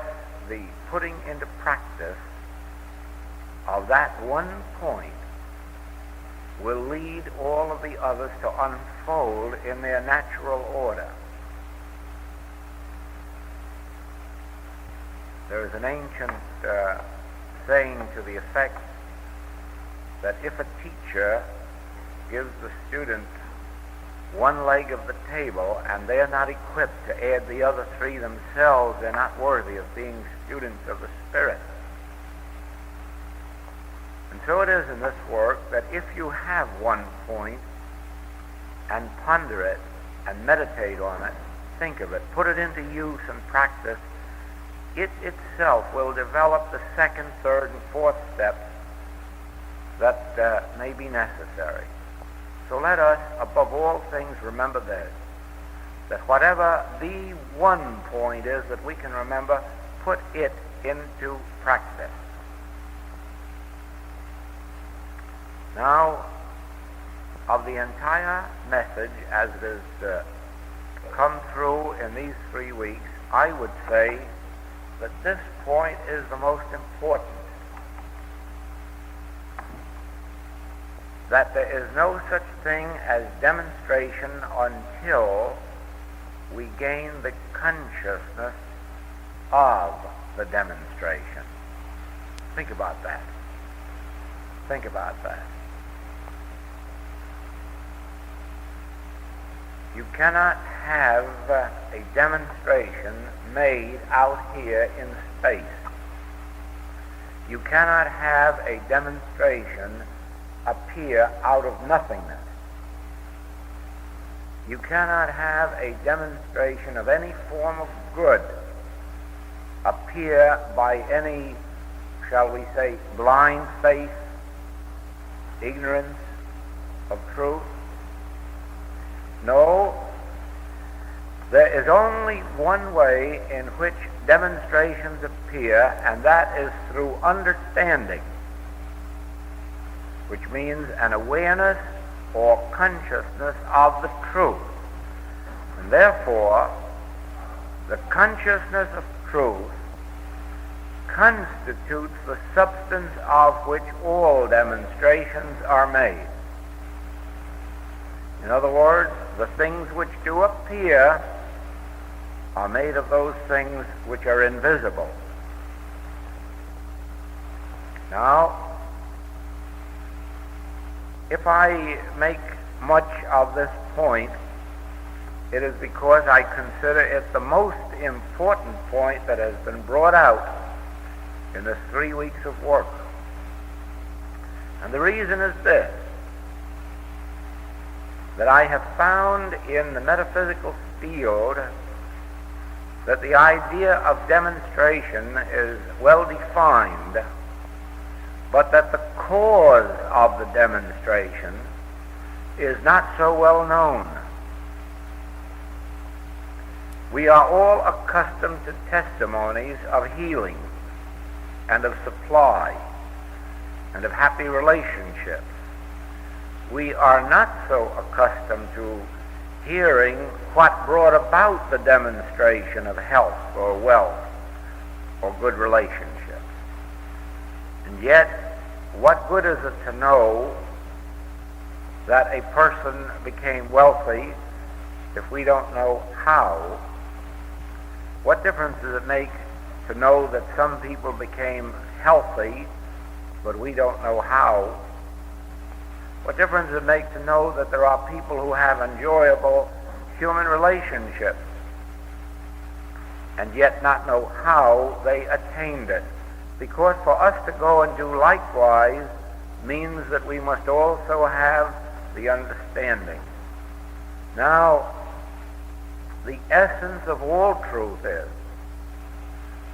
the putting into practice of that one point will lead all of the others to unfold in their natural order. There is an ancient saying to the effect that if a teacher gives the student one leg of the table and they're not equipped to add the other three themselves, they're not worthy of being students of the Spirit. And so it is in this work that if you have one point and ponder it and meditate on it, think of it, put it into use and practice, it itself will develop the second, third, and fourth steps that may be necessary. So let us, above all things, remember this, that whatever the one point is that we can remember, put it into practice. Now, of the entire message as it has come through in these 3 weeks, I would say that this point is the most important. That there is no such thing as demonstration until we gain the consciousness of the demonstration. Think about that. Think about that. You cannot have a demonstration made out here in space. You cannot have a demonstration appear out of nothingness. You cannot have a demonstration of any form of good appear by any, shall we say, blind faith, ignorance of truth. No, there is only one way in which demonstrations appear, and that is through understanding, which means an awareness or consciousness of the truth. And therefore, the consciousness of truth constitutes the substance of which all demonstrations are made. In other words, the things which do appear are made of those things which are invisible. Now, if I make much of this point, it is because I consider it the most important point that has been brought out in this 3 weeks of work. And the reason is this, that I have found in the metaphysical field that the idea of demonstration is well defined, but that the cause of the demonstration is not so well known. We are all accustomed to testimonies of healing and of supply and of happy relationships. We are not so accustomed to hearing what brought about the demonstration of health or wealth or good relationships. And yet, what good is it to know that a person became wealthy if we don't know how? What difference does it make to know that some people became healthy, but we don't know how? What difference does it make to know that there are people who have enjoyable human relationships and yet not know how they attained it? Because for us to go and do likewise means that we must also have the understanding. Now, the essence of all truth is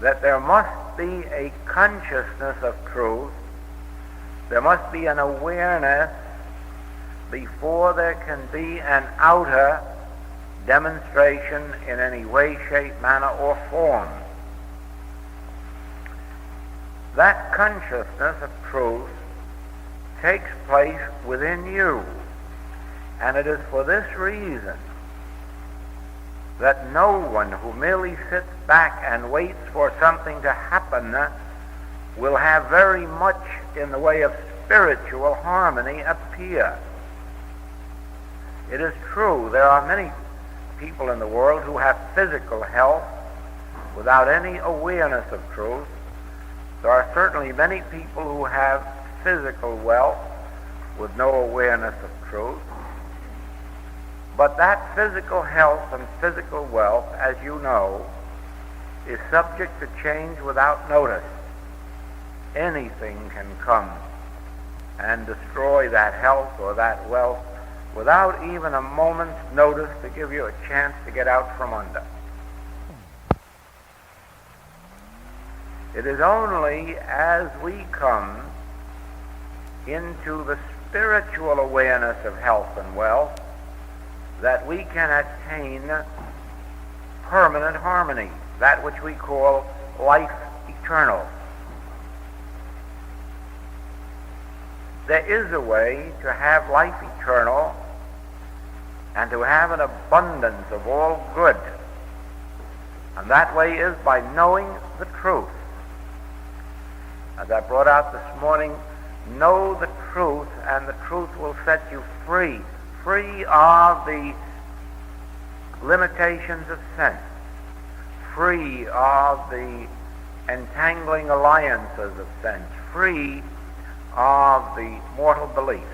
that there must be a consciousness of truth. There must be an awareness before there can be an outer demonstration in any way, shape, manner, or form. That consciousness of truth takes place within you, and it is for this reason that no one who merely sits back and waits for something to happen will have very much in the way of spiritual harmony appear. It is true, there are many people in the world who have physical health without any awareness of truth. There are certainly many people who have physical wealth with no awareness of truth. But that physical health and physical wealth, as you know, is subject to change without notice. Anything can come and destroy that health or that wealth without even a moment's notice to give you a chance to get out from under. It is only as we come into the spiritual awareness of health and wealth that we can attain permanent harmony, that which we call life eternal. There is a way to have life eternal and to have an abundance of all good. And that way is by knowing the truth. As I brought out this morning, know the truth, and the truth will set you free. Free of the limitations of sense. Free of the entangling alliances of sense. Free of the mortal beliefs.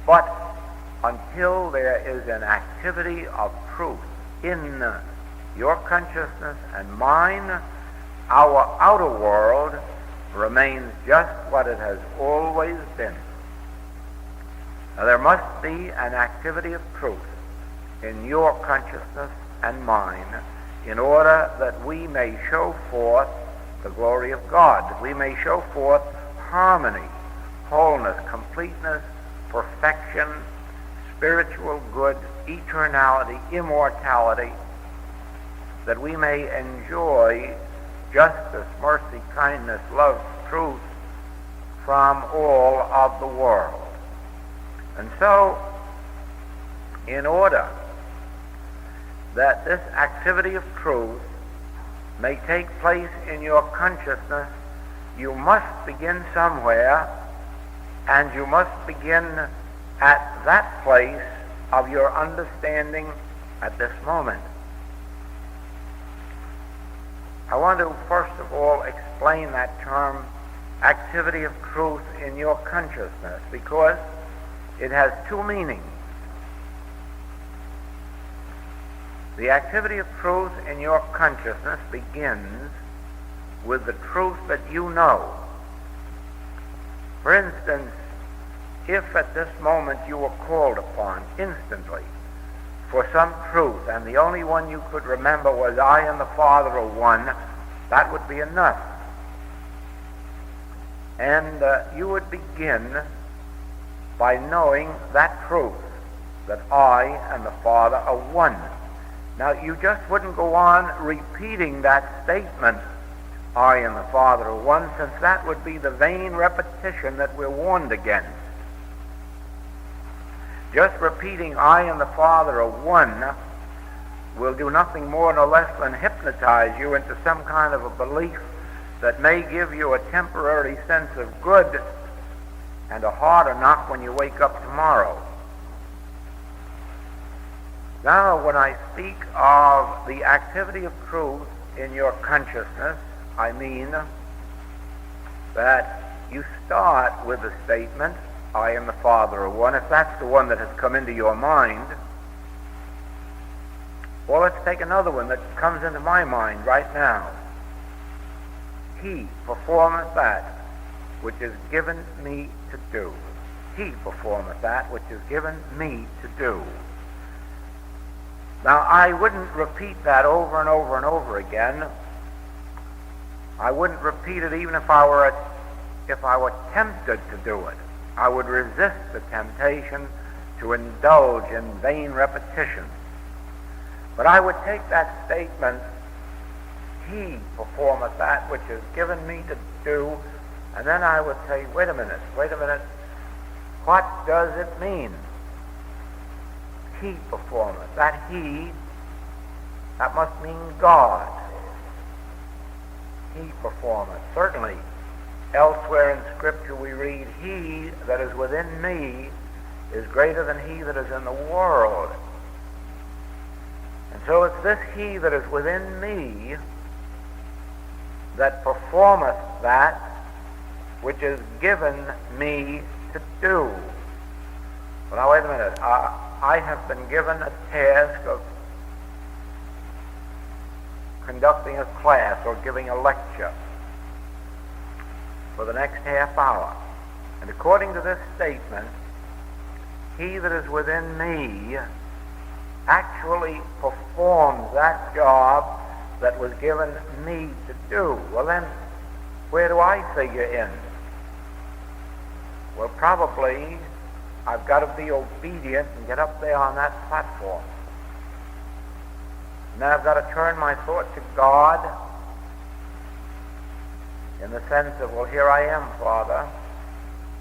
But until there is an activity of truth in your consciousness and mine, our outer world remains just what it has always been. Now, there must be an activity of truth in your consciousness and mine in order that we may show forth the glory of God, that we may show forth harmony, wholeness, completeness, perfection, spiritual good, eternality, immortality, that we may enjoy justice, mercy, kindness, love, truth from all of the world. And so, in order that this activity of truth may take place in your consciousness, you must begin somewhere, and you must begin at that place of your understanding at this moment. I want to first of all explain that term, activity of truth in your consciousness, because it has two meanings. The activity of truth in your consciousness begins with the truth that you know. For instance, if at this moment you were called upon instantly for some truth, and the only one you could remember was I and the Father are one, that would be enough. And you would begin by knowing that truth, that I and the Father are one. Now, you just wouldn't go on repeating that statement, I and the Father are one, since that would be the vain repetition that we're warned against. Just repeating I and the Father are one will do nothing more nor less than hypnotize you into some kind of a belief that may give you a temporary sense of good and a harder knock when you wake up tomorrow. Now, when I speak of the activity of truth in your consciousness, I mean that you start with the statement, I and the Father are one, if that's the one that has come into your mind. Well, let's take another one that comes into my mind right now. He performeth that which is given me to do. He performeth that which is given me to do. Now, I wouldn't repeat that over and over and over again. I wouldn't repeat it even if I were tempted to do it. I would resist the temptation to indulge in vain repetition. But I would take that statement, He performeth that which is given me to do, and then I would say, wait a minute, what does it mean? He performeth. That He, that must mean God. He performeth. Certainly, elsewhere in Scripture we read, He that is within me is greater than he that is in the world. And so it's this He that is within me that performeth that which is given me to do. Well, now wait a minute. I have been given a task of conducting a class or giving a lecture for the next half hour. And according to this statement, He that is within me actually performs that job that was given me to do. Well then, where do I figure in? Well, probably I've got to be obedient and get up there on that platform. And then I've got to turn my thought to God in the sense of, well, here I am, Father.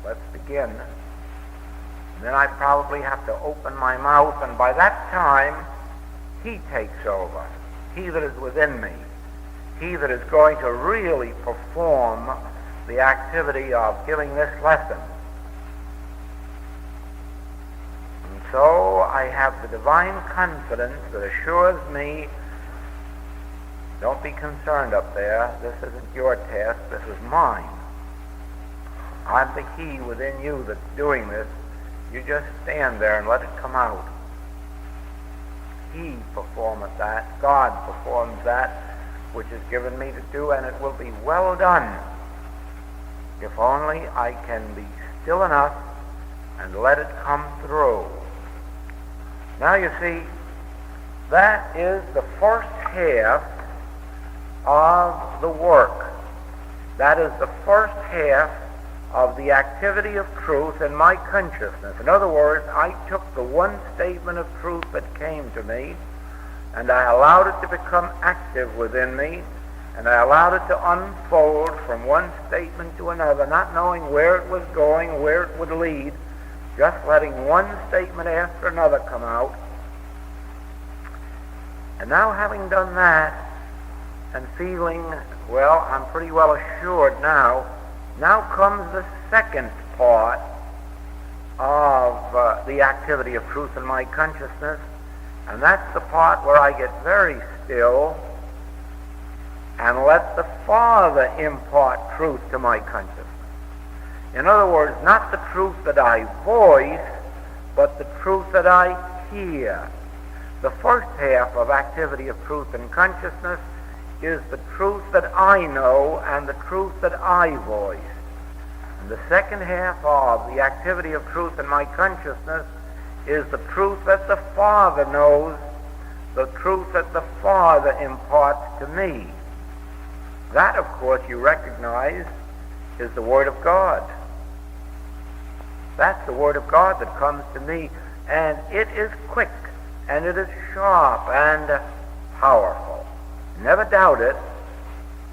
Let's begin. And then I probably have to open my mouth, and by that time, He takes over. He that is within me. He that is going to really perform the activity of giving this lesson. And so I have the divine confidence that assures me, don't be concerned up there, this isn't your task, this is mine. I'm the He within you that's doing this. You just stand there and let it come out. He performeth that. God performs that which is given me to do, and it will be well done if only I can be still enough and let it come through. Now you see, that is the first half of the work. That is the first half of the activity of truth in my consciousness. In other words, I took the one statement of truth that came to me, and I allowed it to become active within me, and I allowed it to unfold from one statement to another, not knowing where it was going, where it would lead, just letting one statement after another come out. And now, having done that, and feeling, well, I'm pretty well assured now comes the second part of the activity of truth in my consciousness, and that's the part where I get very still and let the Father impart truth to my consciousness. In other words, not the truth that I voice, but the truth that I hear. The first half of activity of truth and consciousness is the truth that I know and the truth that I voice. And the second half of the activity of truth in my consciousness is the truth that the Father knows, the truth that the Father imparts to me. That, of course, you recognize is the Word of God. That's the Word of God that comes to me, and it is quick, and it is sharp and powerful. Never doubt it,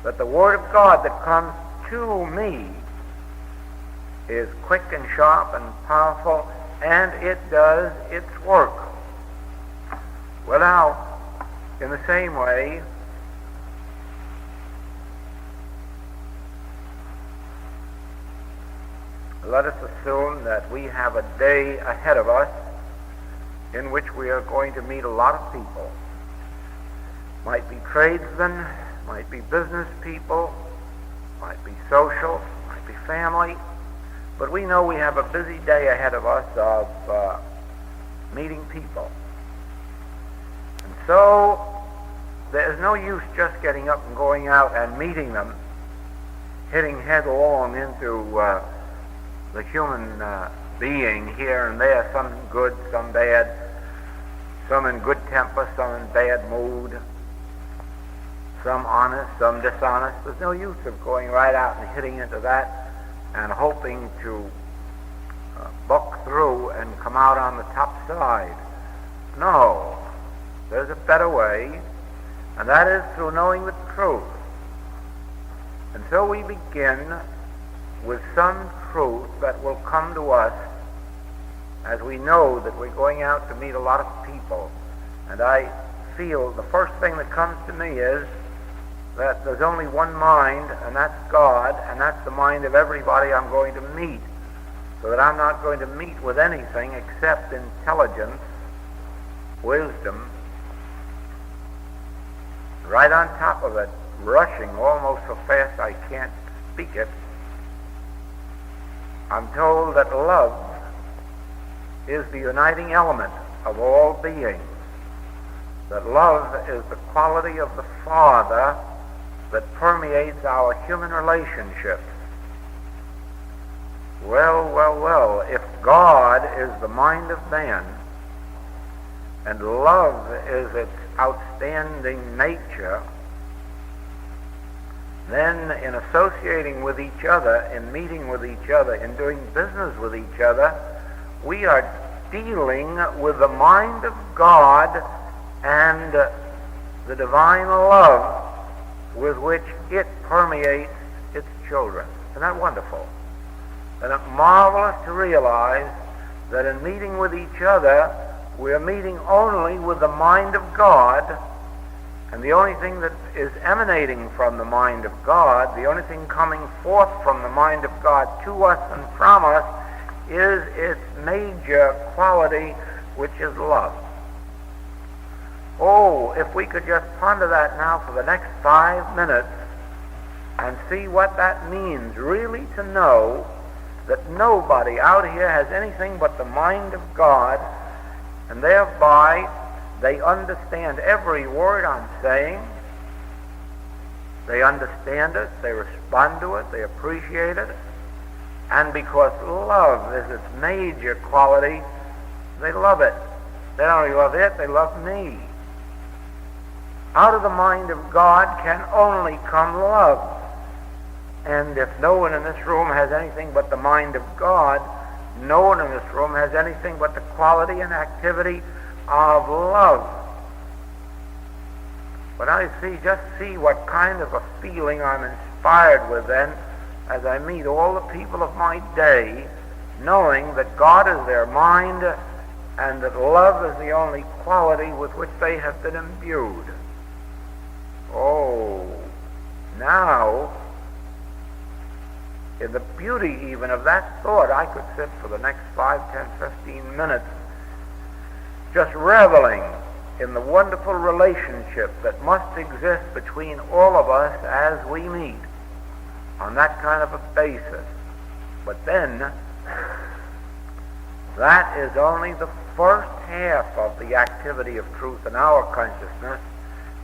that the Word of God that comes to me is quick and sharp and powerful, and it does its work. Well, now, in the same way, let us assume that we have a day ahead of us in which we are going to meet a lot of people. Might be tradesmen, might be business people, might be social, might be family, but we know we have a busy day ahead of us of meeting people. And so there's no use just getting up and going out and meeting them, hitting headlong into the human being here and there, some good, some bad, some in good temper, some in bad mood, some honest, some dishonest. There's no use of going right out and hitting into that and hoping to buck through and come out on the top side. No, there's a better way, and that is through knowing the truth. And so we begin with some truth that will come to us as we know that we're going out to meet a lot of people. And I feel the first thing that comes to me is that there's only one mind, and that's God, and that's the mind of everybody I'm going to meet, so that I'm not going to meet with anything except intelligence, wisdom, right on top of it, rushing almost so fast I can't speak it. I'm told that love is the uniting element of all beings, that love is the quality of the Father that permeates our human relationships. Well, if God is the mind of man, and love is its outstanding nature, then in associating with each other, in meeting with each other, in doing business with each other, we are dealing with the mind of God and the divine love with which it permeates its children. Isn't that wonderful? And it's marvelous to realize that in meeting with each other, we're meeting only with the mind of God, and the only thing that is emanating from the mind of God, the only thing coming forth from the mind of God to us and from us, is its major quality, which is love. Oh, if we could just ponder that now for the next 5 minutes and see what that means, really to know that nobody out here has anything but the mind of God, and thereby they understand every word I'm saying, they understand it, they respond to it, they appreciate it, and because love is its major quality, they love it. They don't only love it, they love me. Out of the mind of God can only come love. And if no one in this room has anything but the mind of God, no one in this room has anything but the quality and activity of love. But just see what kind of a feeling I'm inspired with then as I meet all the people of my day, knowing that God is their mind and that love is the only quality with which they have been imbued. Oh, now, in the beauty even of that thought, I could sit for the next 5, 10, 15 minutes just reveling in the wonderful relationship that must exist between all of us as we meet on that kind of a basis. But then, That is only the first half of the activity of truth in our consciousness.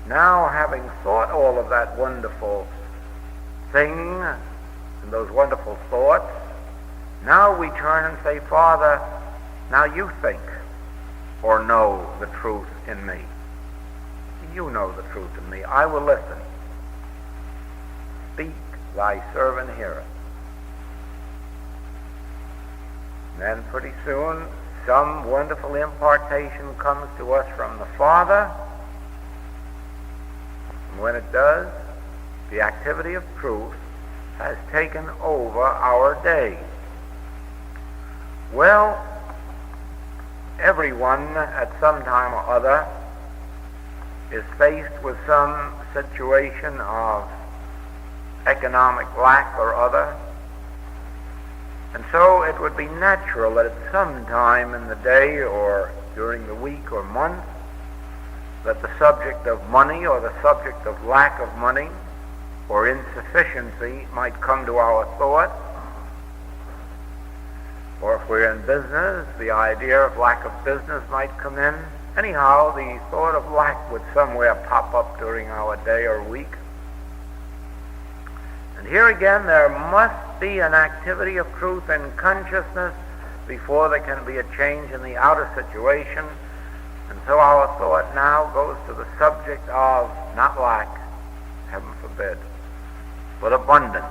Now, having thought all of that wonderful thing and those wonderful thoughts, now we turn and say, Father, now you think or know the truth in me. You know the truth in me. I will listen. Speak, thy servant heareth. Then pretty soon, some wonderful impartation comes to us from the Father. And when it does, the activity of truth has taken over our day. Well, everyone at some time or other is faced with some situation of economic lack or other. And so it would be natural that at some time in the day or during the week or month that the subject of money or the subject of lack of money or insufficiency might come to our thought. Or if we're in business, the idea of lack of business might come in. Anyhow, the thought of lack would somewhere pop up during our day or week. And here again, there must be an activity of truth in consciousness before there can be a change in the outer situation. And so our thought now goes to the subject of not lack, heaven forbid, but abundance.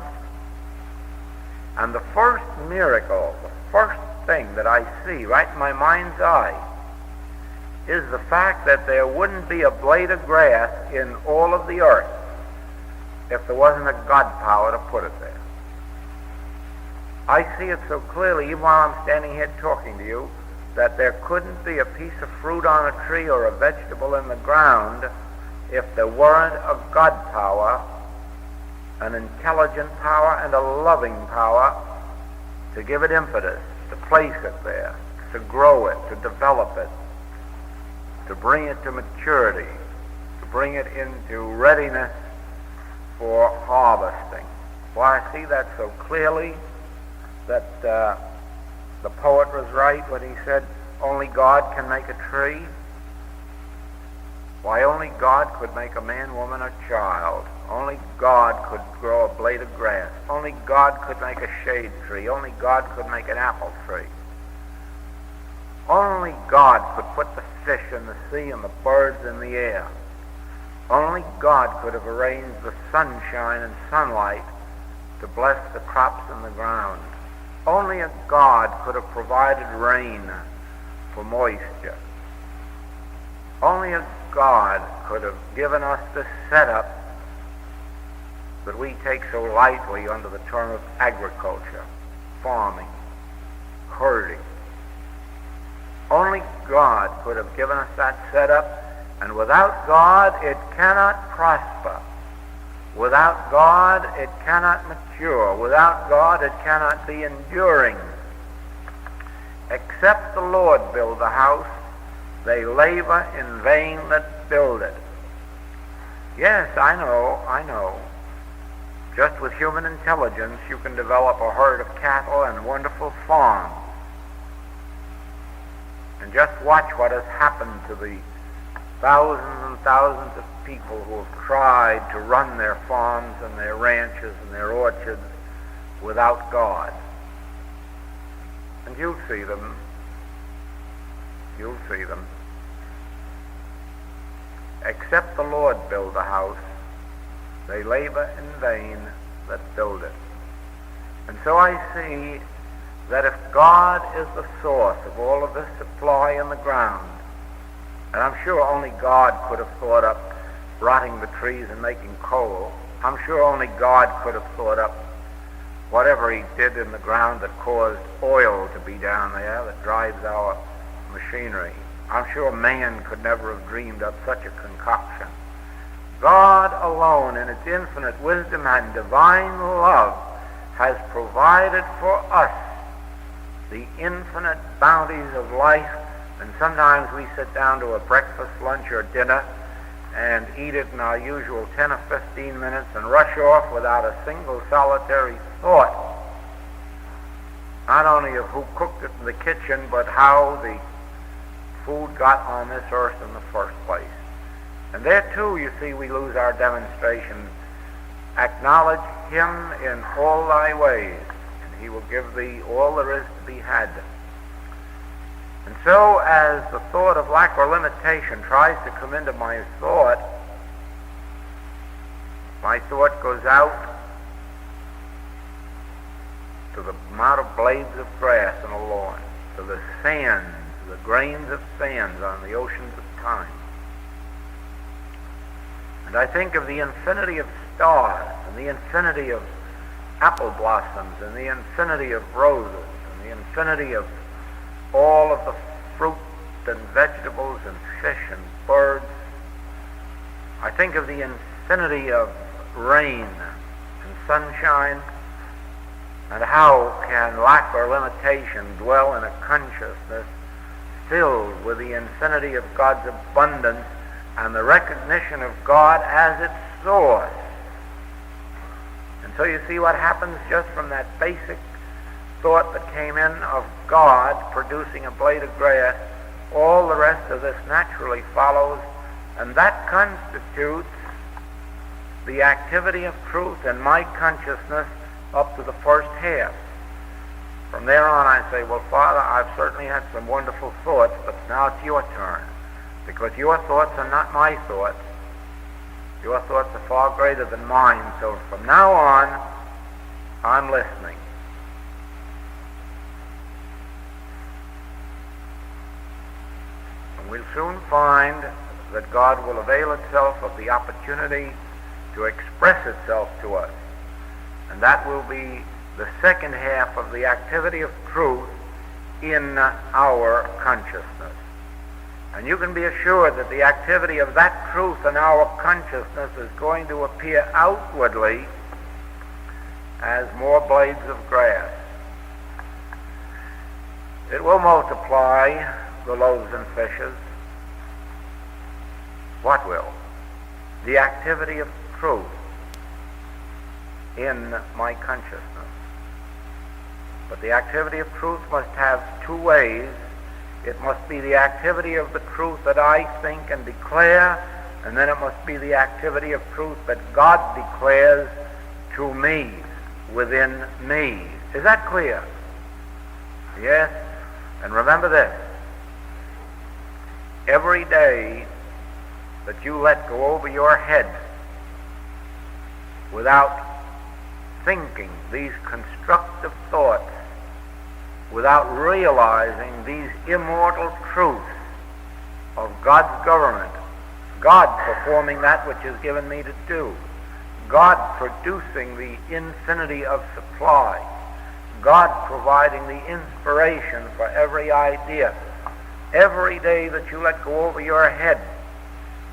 And the first miracle, the first thing that I see right in my mind's eye is the fact that there wouldn't be a blade of grass in all of the earth if there wasn't a God power to put it there. I see it so clearly, even while I'm standing here talking to you, that there couldn't be a piece of fruit on a tree or a vegetable in the ground if there weren't a God power, an intelligent power and a loving power to give it impetus, to place it there, to grow it, to develop it, to bring it to maturity, to bring it into readiness for harvesting. Well, I see that so clearly that the poet was right when he said, only God can make a tree. Why, only God could make a man, woman, or child. Only God could grow a blade of grass. Only God could make a shade tree. Only God could make an apple tree. Only God could put the fish in the sea and the birds in the air. Only God could have arranged the sunshine and sunlight to bless the crops in the ground. Only a God could have provided rain for moisture. Only a God could have given us this setup that we take so lightly under the term of agriculture, farming, herding. Only God could have given us that setup, and without God it cannot prosper. Without God it cannot mature. Without God it cannot be enduring. Except the Lord build the house, they labor in vain that build it. Yes, I know. Just with human intelligence you can develop a herd of cattle and wonderful farms. And just watch what has happened to the thousands and thousands of people who have tried to run their farms and their ranches and their orchards without God. And you'll see them. You'll see them. Except the Lord build the house, they labor in vain that build it. And so I see that if God is the source of all of this supply in the ground, and I'm sure only God could have thought up rotting the trees and making coal. I'm sure only God could have thought up whatever he did in the ground that caused oil to be down there that drives our machinery. I'm sure man could never have dreamed up such a concoction. God alone, in its infinite wisdom and divine love, has provided for us the infinite bounties of life. And sometimes we sit down to a breakfast, lunch, or dinner and eat it in our usual 10 or 15 minutes and rush off without a single solitary thought not only of who cooked it in the kitchen, but how the food got on this earth in the first place. And there too, you see, we lose our demonstration. Acknowledge him in all thy ways, and he will give thee all there is to be had. And so as the thought of lack or limitation tries to come into my thought goes out to the amount of blades of grass in a lawn, to the sands, the grains of sands on the oceans of time. And I think of the infinity of stars, and the infinity of apple blossoms, and the infinity of roses, and the infinity of all of the fruit and vegetables and fish and birds. I think of the infinity of rain and sunshine, and how can lack or limitation dwell in a consciousness filled with the infinity of God's abundance and the recognition of God as its source. And so you see what happens just from that basic thought that came in of God producing a blade of grass. All the rest of this naturally follows, and that constitutes the activity of truth in my consciousness up to the first half. From there on I say, well, Father, I've certainly had some wonderful thoughts, but now it's your turn, because your thoughts are not my thoughts. Your thoughts are far greater than mine, so from now on, I'm listening. And we'll soon find that God will avail itself of the opportunity to express itself to us. And that will be the second half of the activity of truth in our consciousness. And you can be assured that the activity of that truth in our consciousness is going to appear outwardly as more blades of grass. It will multiply the loaves and fishes. What will? The activity of truth in my consciousness. But the activity of truth must have two ways. It must be the activity of the truth that I think and declare, and then it must be the activity of truth that God declares to me, within me. Is that clear? Yes? And remember this. Every day that you let go over your head without thinking these constructive thoughts, without realizing these immortal truths of God's government, God performing that which is given me to do, God producing the infinity of supply, God providing the inspiration for every idea. Every day that you let go over your head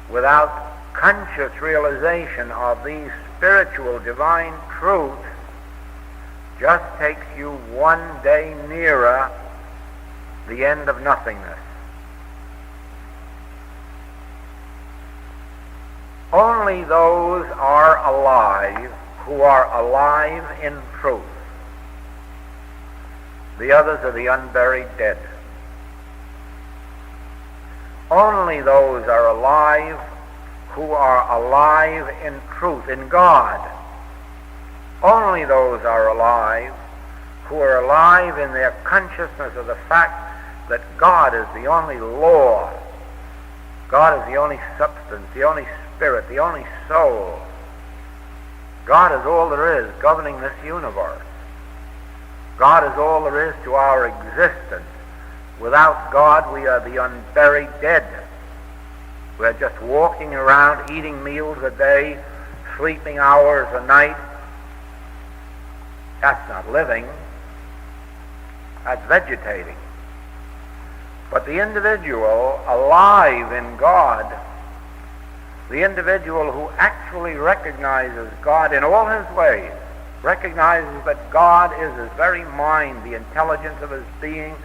without conscious realization of these spiritual divine truths just takes you one day nearer the end of nothingness. Only those are alive who are alive in truth. The others are the unburied dead. Only those are alive who are alive in truth, in God. Only those are alive who are alive in their consciousness of the fact that God is the only law. God is the only substance, the only spirit, the only soul. God is all there is governing this universe. God is all there is to our existence. Without God, we are the unburied dead. We're just walking around, eating meals a day, sleeping hours a night. That's not living. That's vegetating. But the individual alive in God, the individual who actually recognizes God in all his ways, recognizes that God is his very mind, the intelligence of his being,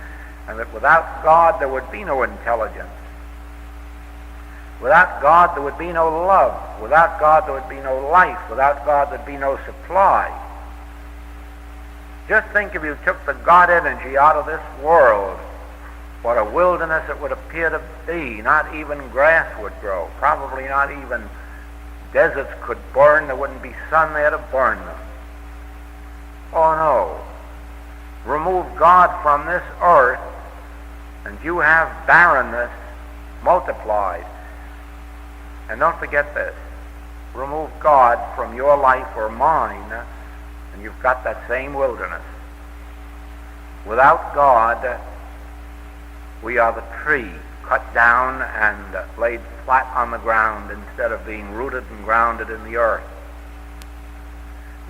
and that without God there would be no intelligence. Without God there would be no love. Without God there would be no life. Without God there would be no supply. Just think if you took the God energy out of this world, what a wilderness it would appear to be. Not even grass would grow. Probably not even deserts could burn. There wouldn't be sun there to burn them. Oh no. Remove God from this earth and you have barrenness multiplied. And don't forget this. Remove God from your life or mine and you've got that same wilderness. Without God, we are the tree cut down and laid flat on the ground instead of being rooted and grounded in the earth.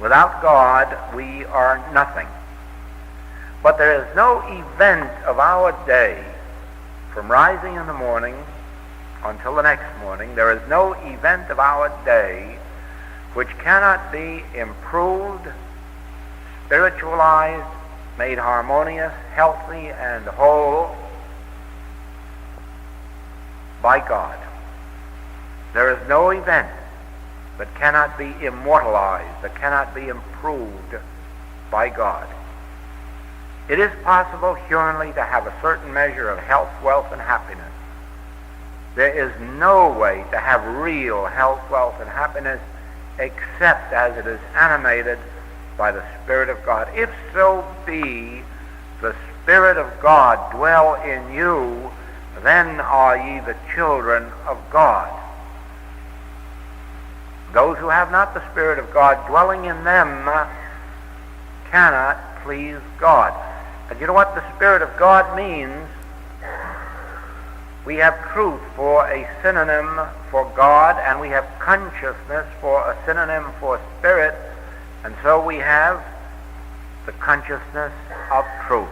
Without God, we are nothing. But there is no event of our day, from rising in the morning until the next morning, there is no event of our day which cannot be improved, spiritualized, made harmonious, healthy, and whole by God. There is no event that cannot be immortalized, that cannot be improved by God. It is possible humanly to have a certain measure of health, wealth, and happiness. There is no way to have real health, wealth, and happiness except as it is animated by the Spirit of God. If so be the Spirit of God dwell in you, then are ye the children of God. Those who have not the Spirit of God dwelling in them cannot please God. And you know what the Spirit of God means? We have truth for a synonym for God, and we have consciousness for a synonym for Spirit, and so we have the consciousness of truth.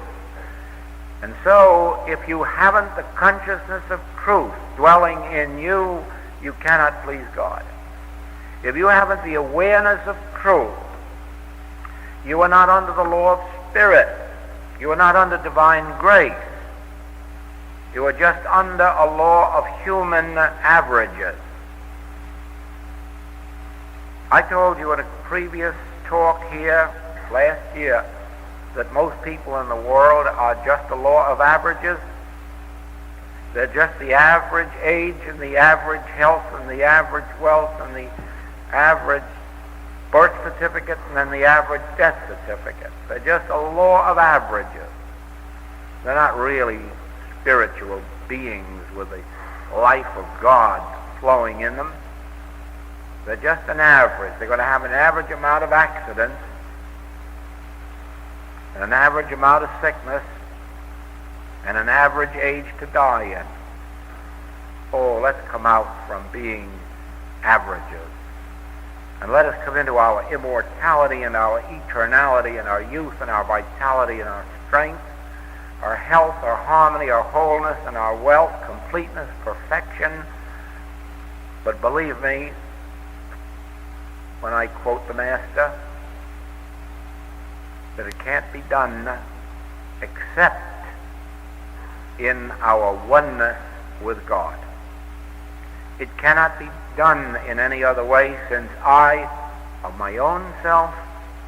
And so, if you haven't the consciousness of truth dwelling in you, you cannot please God. If you haven't the awareness of truth, you are not under the law of Spirit. You are not under divine grace. You are just under a law of human averages. I told you in a previous talk here last year that most people in the world are just a law of averages. They're just the average age and the average health and the average wealth and the average birth certificate and then the average death certificate. They're just a law of averages. They're not really spiritual beings with the life of God flowing in them. They're just an average. They're going to have an average amount of accidents and an average amount of sickness and an average age to die in. Oh, let's come out from being averages and let us come into our immortality and our eternality and our youth and our vitality and our strength, our health, our harmony, our wholeness, and our wealth, completeness, perfection. But believe me, when I quote the Master, that it can't be done except in our oneness with God. It cannot be done in any other way, since I, of my own self,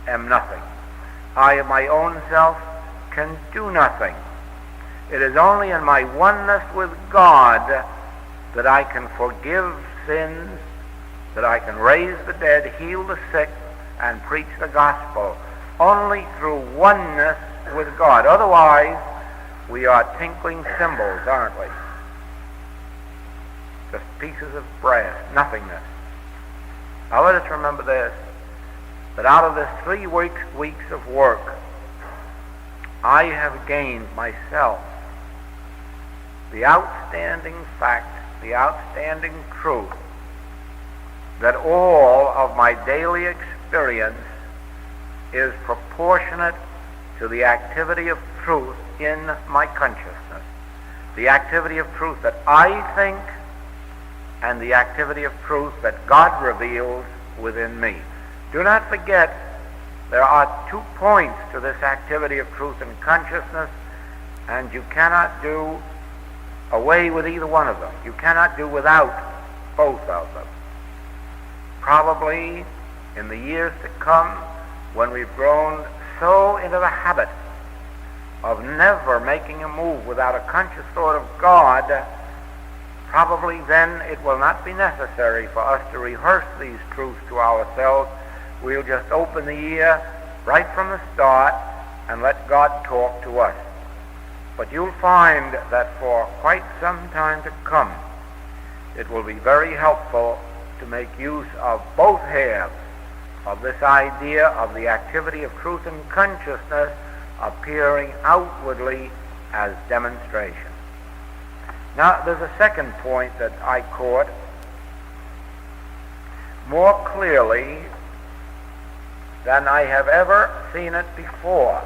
am nothing. I, of my own self, can do nothing. It is only in my oneness with God that I can forgive sins, that I can raise the dead, heal the sick, and preach the gospel. Only through oneness with God. Otherwise, we are tinkling cymbals, aren't we? Just pieces of brass, nothingness. Now let us remember this, that out of this 3 weeks of work, I have gained myself the outstanding fact, the outstanding truth, that all of my daily experience is proportionate to the activity of truth in my consciousness. The activity of truth that I think and the activity of truth that God reveals within me. Do not forget, there are 2 points to this activity of truth and consciousness, and you cannot do away with either one of them. You cannot do without both of them. Probably in the years to come, when we've grown so into the habit of never making a move without a conscious thought of God, probably then it will not be necessary for us to rehearse these truths to ourselves. We'll just open the ear right from the start and let God talk to us. But you'll find that for quite some time to come, it will be very helpful to make use of both halves of this idea of the activity of truth and consciousness appearing outwardly as demonstration. Now, there's a second point that I caught more clearly than I have ever seen it before.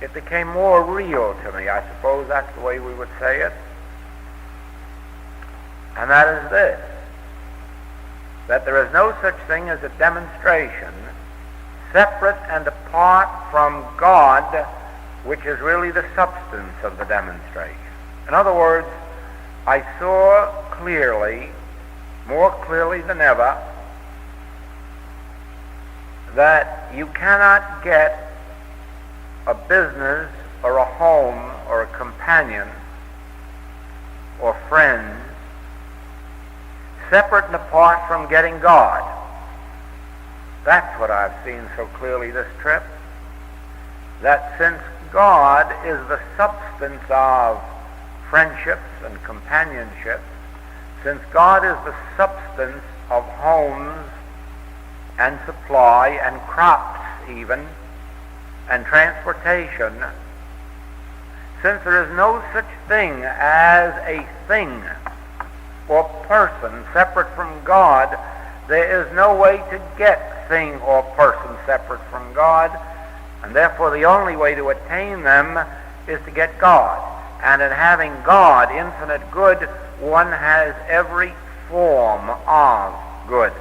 It became more real to me, I suppose that's the way we would say it. And that is this, that there is no such thing as a demonstration separate and apart from God, which is really the substance of the demonstration. In other words, I saw clearly, more clearly than ever, that you cannot get a business or a home or a companion or friends separate and apart from getting God. That's what I've seen so clearly this trip. That since God is the substance of friendships and companionships, since God is the substance of homes and supply and crops even, and transportation, since there is no such thing as a thing or person separate from God, there is no way to get thing or person separate from God, and therefore the only way to attain them is to get God. And in having God, infinite good, one has every form of good.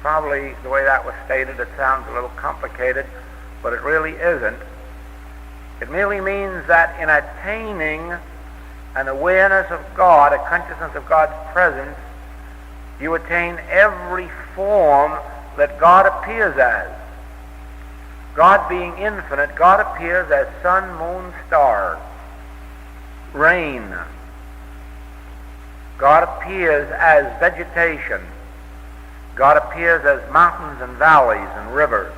Probably the way that was stated, it sounds a little complicated, but it really isn't. It merely means that in attaining an awareness of God, a consciousness of God's presence, you attain every form that God appears as. God being infinite, God appears as sun, moon, stars, rain. God appears as vegetation. God appears as mountains and valleys and rivers.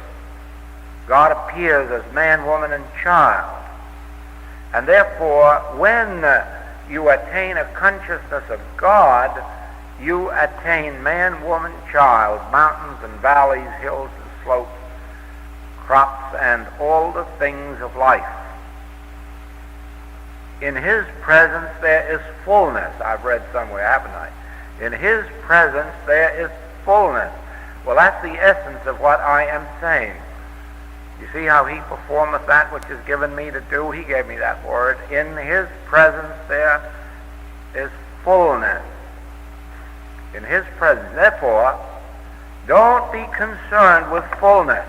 God appears as man, woman, and child. And therefore, when you attain a consciousness of God, you attain man, woman, child, mountains and valleys, hills and slopes, crops, and all the things of life. In His presence there is fullness. I've read somewhere, haven't I? In His presence there is fullness. Well, that's the essence of what I am saying. You see how He performeth that which is given me to do? He gave me that word. In His presence there is fullness. In His presence. Therefore, don't be concerned with fullness.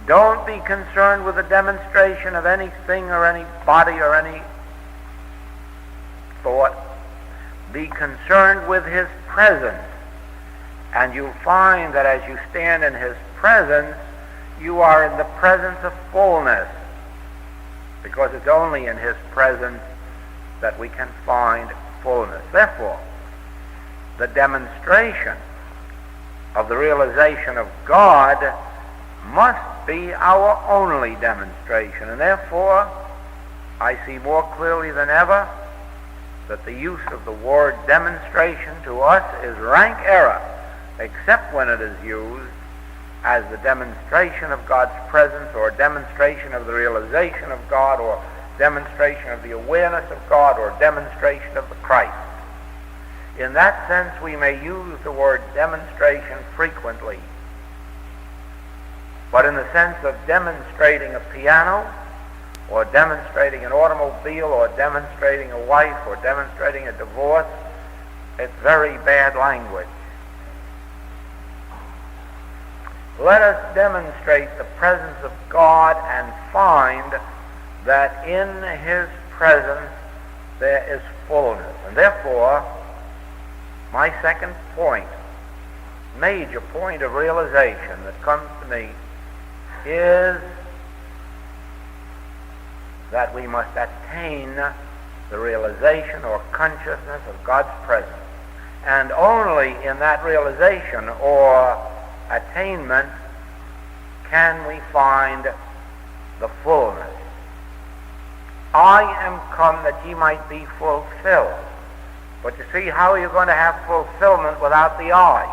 Don't be concerned with the demonstration of anything or any body or any thought. Be concerned with His presence. And you'll find that as you stand in His presence, you are in the presence of fullness. Because it's only in His presence that we can find fullness. Therefore, the demonstration of the realization of God must be our only demonstration. And therefore, I see more clearly than ever that the use of the word demonstration to us is rank error, except when it is used as the demonstration of God's presence, or demonstration of the realization of God, or demonstration of the awareness of God, or demonstration of the Christ. In that sense, we may use the word demonstration frequently. But in the sense of demonstrating a piano, or demonstrating an automobile, or demonstrating a wife, or demonstrating a divorce, it's very bad language. Let us demonstrate the presence of God and find that in His presence there is fullness. And therefore, My second point, major point of realization that comes to me, is that we must attain the realization or consciousness of God's presence. And only in that realization or attainment can we find the fullness. I am come that ye might be fulfilled. But you see, how are you going to have fulfillment without the I?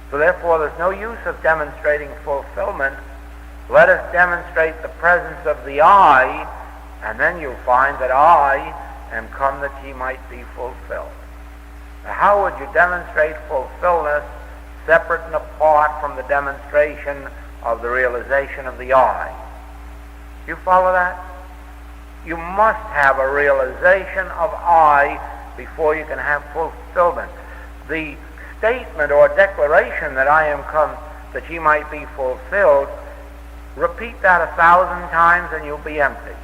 So therefore, there's no use of demonstrating fulfillment. Let us demonstrate the presence of the I, and then you'll find that I am come that ye might be fulfilled. Now, how would you demonstrate fulfillment separate and apart from the demonstration of the realization of the I? You follow that? You must have a realization of I before you can have fulfillment. The statement or declaration that I am come that ye might be fulfilled, repeat that 1,000 times and you'll be empty.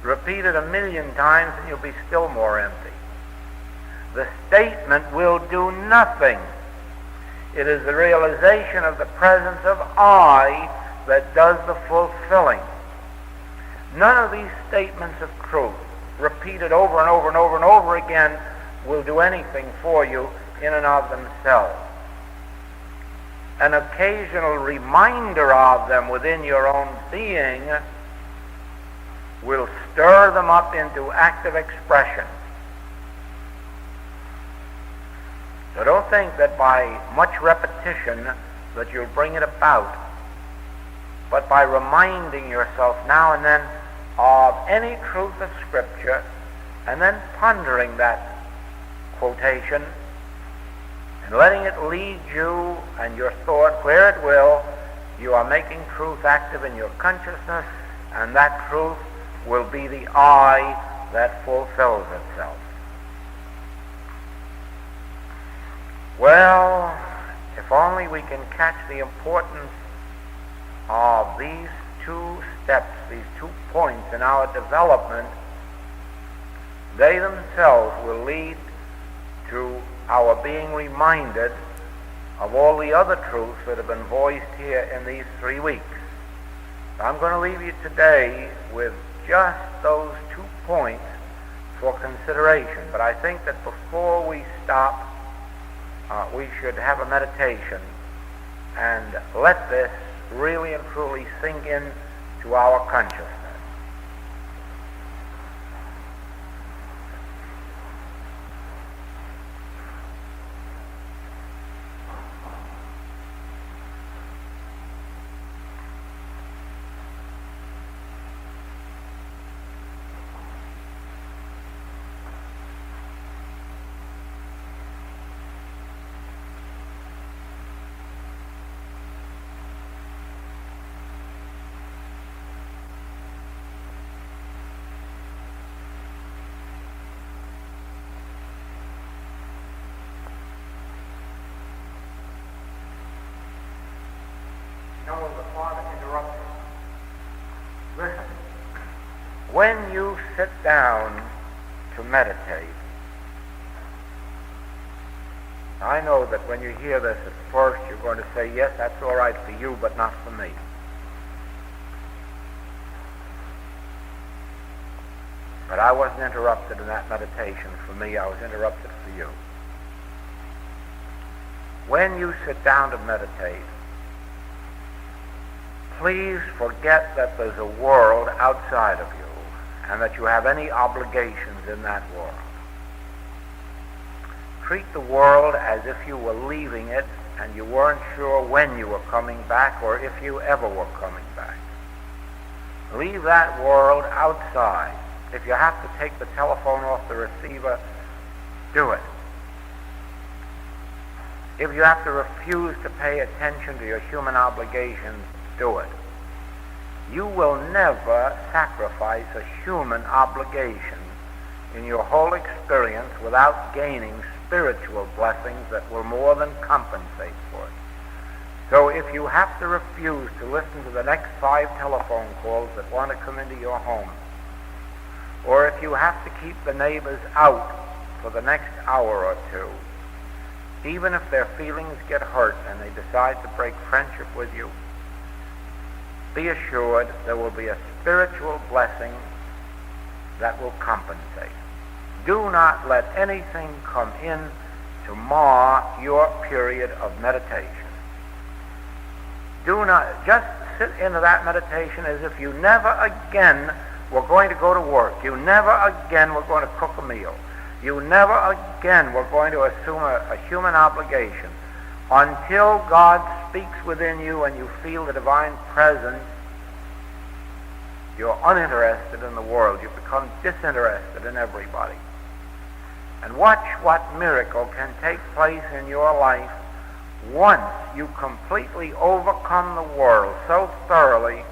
Repeat it 1,000,000 times and you'll be still more empty. The statement will do nothing. It is the realization of the presence of I that does the fulfilling. None of these statements of truth, repeated over and over and over and over again, will do anything for you in and of themselves. An occasional reminder of them within your own being will stir them up into active expression. So don't think that by much repetition that you'll bring it about, but by reminding yourself now and then of any truth of Scripture, and then pondering that quotation and letting it lead you and your thought where it will, you are making truth active in your consciousness, and that truth will be the I that fulfills itself. Well, if only we can catch the importance of these two steps, these 2 points in our development, they themselves will lead to our being reminded of all the other truths that have been voiced here in these 3 weeks. I'm going to leave you today with just those 2 points for consideration, but I think that before we stop, we should have a meditation and let this really and truly sink in to our consciousness. No, the Father interrupted. Listen, when you sit down to meditate, I know that when you hear this at first, you're going to say, yes, that's all right for you, but not for me. But I wasn't interrupted in that meditation for me. I was interrupted for you. When you sit down to meditate, please forget that there's a world outside of you and that you have any obligations in that world. Treat the world as if you were leaving it and you weren't sure when you were coming back or if you ever were coming back. Leave that world outside. If you have to take the telephone off the receiver, do it. If you have to refuse to pay attention to your human obligations, do it. You will never sacrifice a human obligation in your whole experience without gaining spiritual blessings that will more than compensate for it. So if you have to refuse to listen to the next 5 telephone calls that want to come into your home, or if you have to keep the neighbors out for the next hour or two, even if their feelings get hurt and they decide to break friendship with you, be assured there will be a spiritual blessing that will compensate. Do not let anything come in to mar your period of meditation. Do not just sit into that meditation as if you never again were going to go to work. You never again were going to cook a meal. You never again were going to assume a human obligation until God speaks within you and you feel the divine presence. You're uninterested in the world. You become disinterested in everybody. And watch what miracle can take place in your life once you completely overcome the world so thoroughly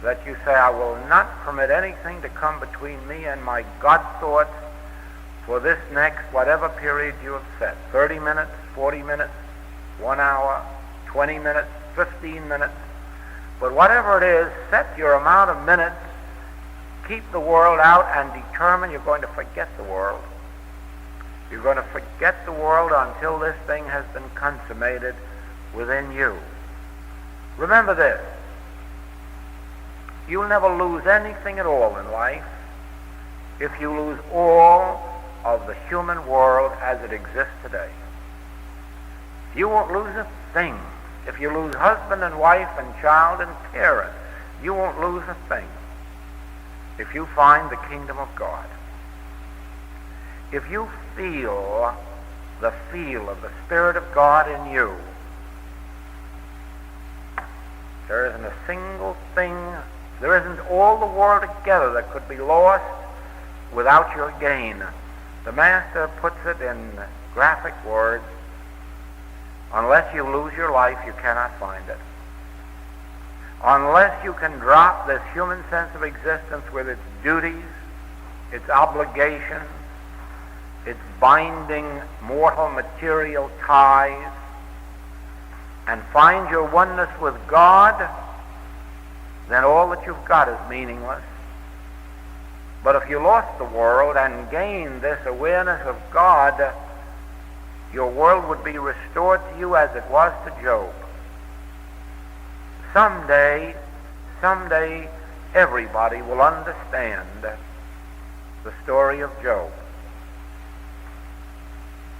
that you say, I will not permit anything to come between me and my God thoughts for this next whatever period you have set. 30 minutes, 40 minutes, 1 hour, 20 minutes, 15 minutes. But whatever it is, set your amount of minutes, keep the world out, and determine you're going to forget the world. You're going to forget the world until this thing has been consummated within you. Remember this. You'll never lose anything at all in life if you lose all of the human world as it exists today. You won't lose a thing. If you lose husband and wife and child and parent, you won't lose a thing if you find the kingdom of God. If you feel the feel of the Spirit of God in you, there isn't a single thing, there isn't all the world together that could be lost without your gain. The Master puts it in graphic words, unless you lose your life, you cannot find it. Unless you can drop this human sense of existence with its duties, its obligations, its binding mortal material ties, and find your oneness with God, then all that you've got is meaningless. But if you lost the world and gained this awareness of God, your world would be restored to you as it was to Job. Someday, everybody will understand the story of Job.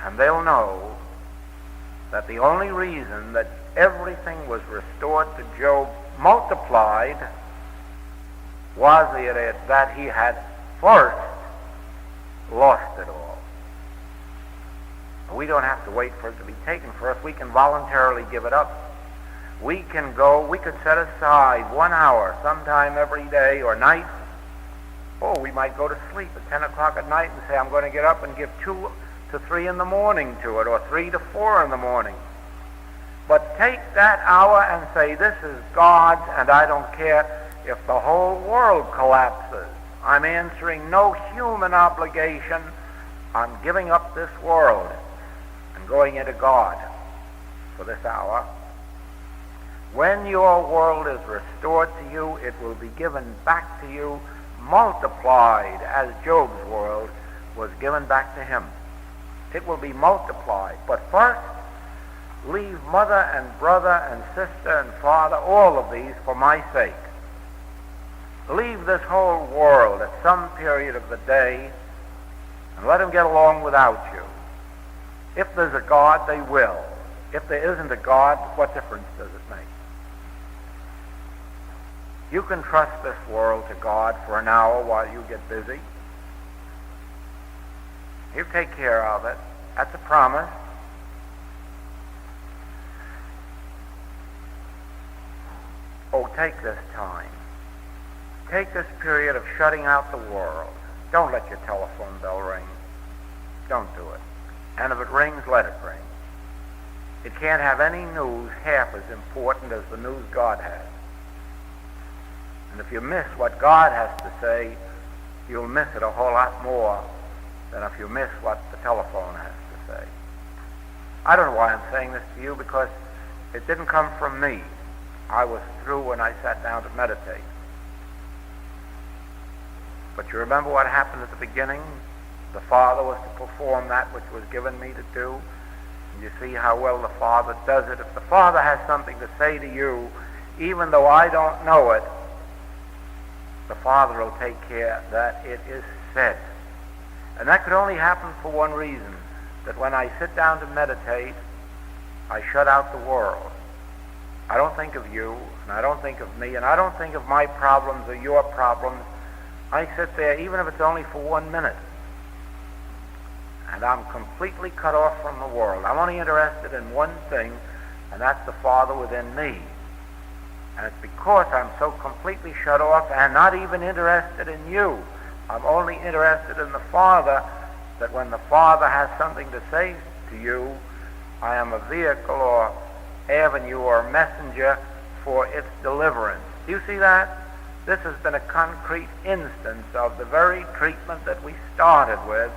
And they'll know that the only reason that everything was restored to Job multiplied was that he had first lost it all. We don't have to wait for it to be taken for us. We can voluntarily give it up. We can go, we could set aside 1 hour sometime every day or night. Oh, we might go to sleep at 10 o'clock at night and say, I'm going to get up and give 2 to 3 in the morning to it, or 3 to 4 in the morning. But take that hour and say, this is God's, and I don't care if the whole world collapses. I'm answering no human obligation. I'm giving up this world and going into God for this hour. When your world is restored to you, it will be given back to you, multiplied as Job's world was given back to him. It will be multiplied. But first, leave mother and brother and sister and father, all of these, for my sake. Leave this whole world at some period of the day and let them get along without you. If there's a God, they will. If there isn't a God, what difference does it make? You can trust this world to God for an hour while you get busy. You take care of it. That's a promise. Oh, take this time. Take this period of shutting out the world. Don't let your telephone bell ring. Don't do it. And if it rings, let it ring. It can't have any news half as important as the news God has. And if you miss what God has to say, you'll miss it a whole lot more than if you miss what the telephone has to say. I don't know why I'm saying this to you, because it didn't come from me. I was through when I sat down to meditate. But you remember what happened at the beginning? The Father was to perform that which was given me to do. And you see how well the Father does it. If the Father has something to say to you, even though I don't know it, the Father will take care that it is said. And that could only happen for one reason, that when I sit down to meditate, I shut out the world. I don't think of you, and I don't think of me, and I don't think of my problems or your problems. I sit there, even if it's only for 1 minute, and I'm completely cut off from the world. I'm only interested in one thing, and that's the Father within me. And it's because I'm so completely shut off and not even interested in you. I'm only interested in the Father, that when the Father has something to say to you, I am a vehicle or avenue or messenger for its deliverance. Do you see that? This has been a concrete instance of the very treatment that we started with,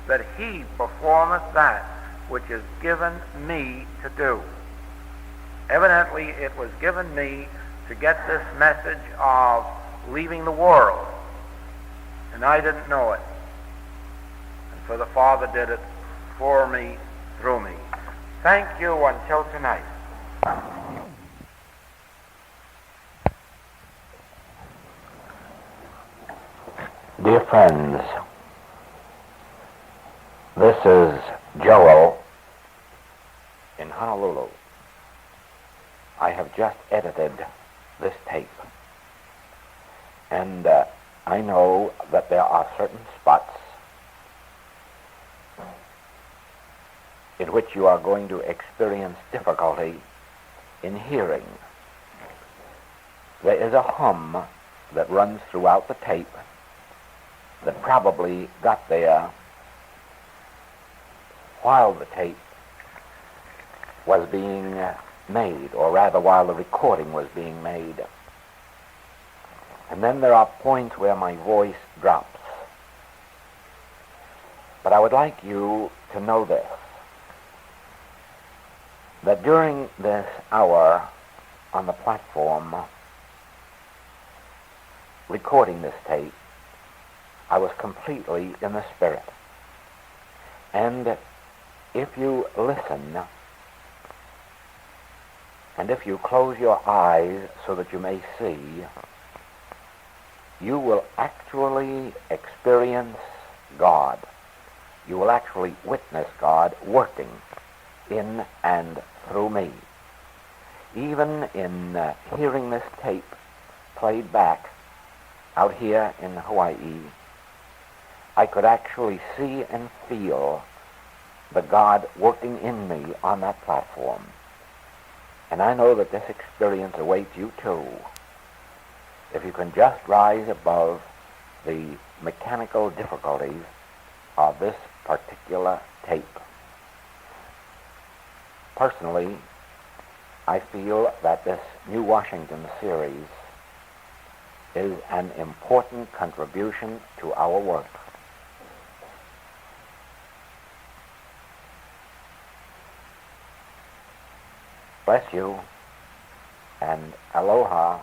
that he performeth that which is given me to do. Evidently, it was given me to get this message of leaving the world, and I didn't know it. And so the Father did it for me, through me. Thank you until tonight. Dear friends, this is Joel in Honolulu. I have just edited this tape, and I know that there are certain spots in which you are going to experience difficulty in hearing. There is a hum that runs throughout the tape that probably got there while the tape was being made, or rather while the recording was being made. And then there are points where my voice drops. But I would like you to know this, that during this hour on the platform recording this tape, I was completely in the Spirit. And if you listen, and if you close your eyes so that you may see, you will actually experience God. You will actually witness God working in and through me. Even in hearing this tape played back out here in Hawaii, I could actually see and feel the God working in me on that platform. And I know that this experience awaits you too, if you can just rise above the mechanical difficulties of this particular tape. Personally, I feel that this New Washington series is an important contribution to our work. Bless you, and aloha.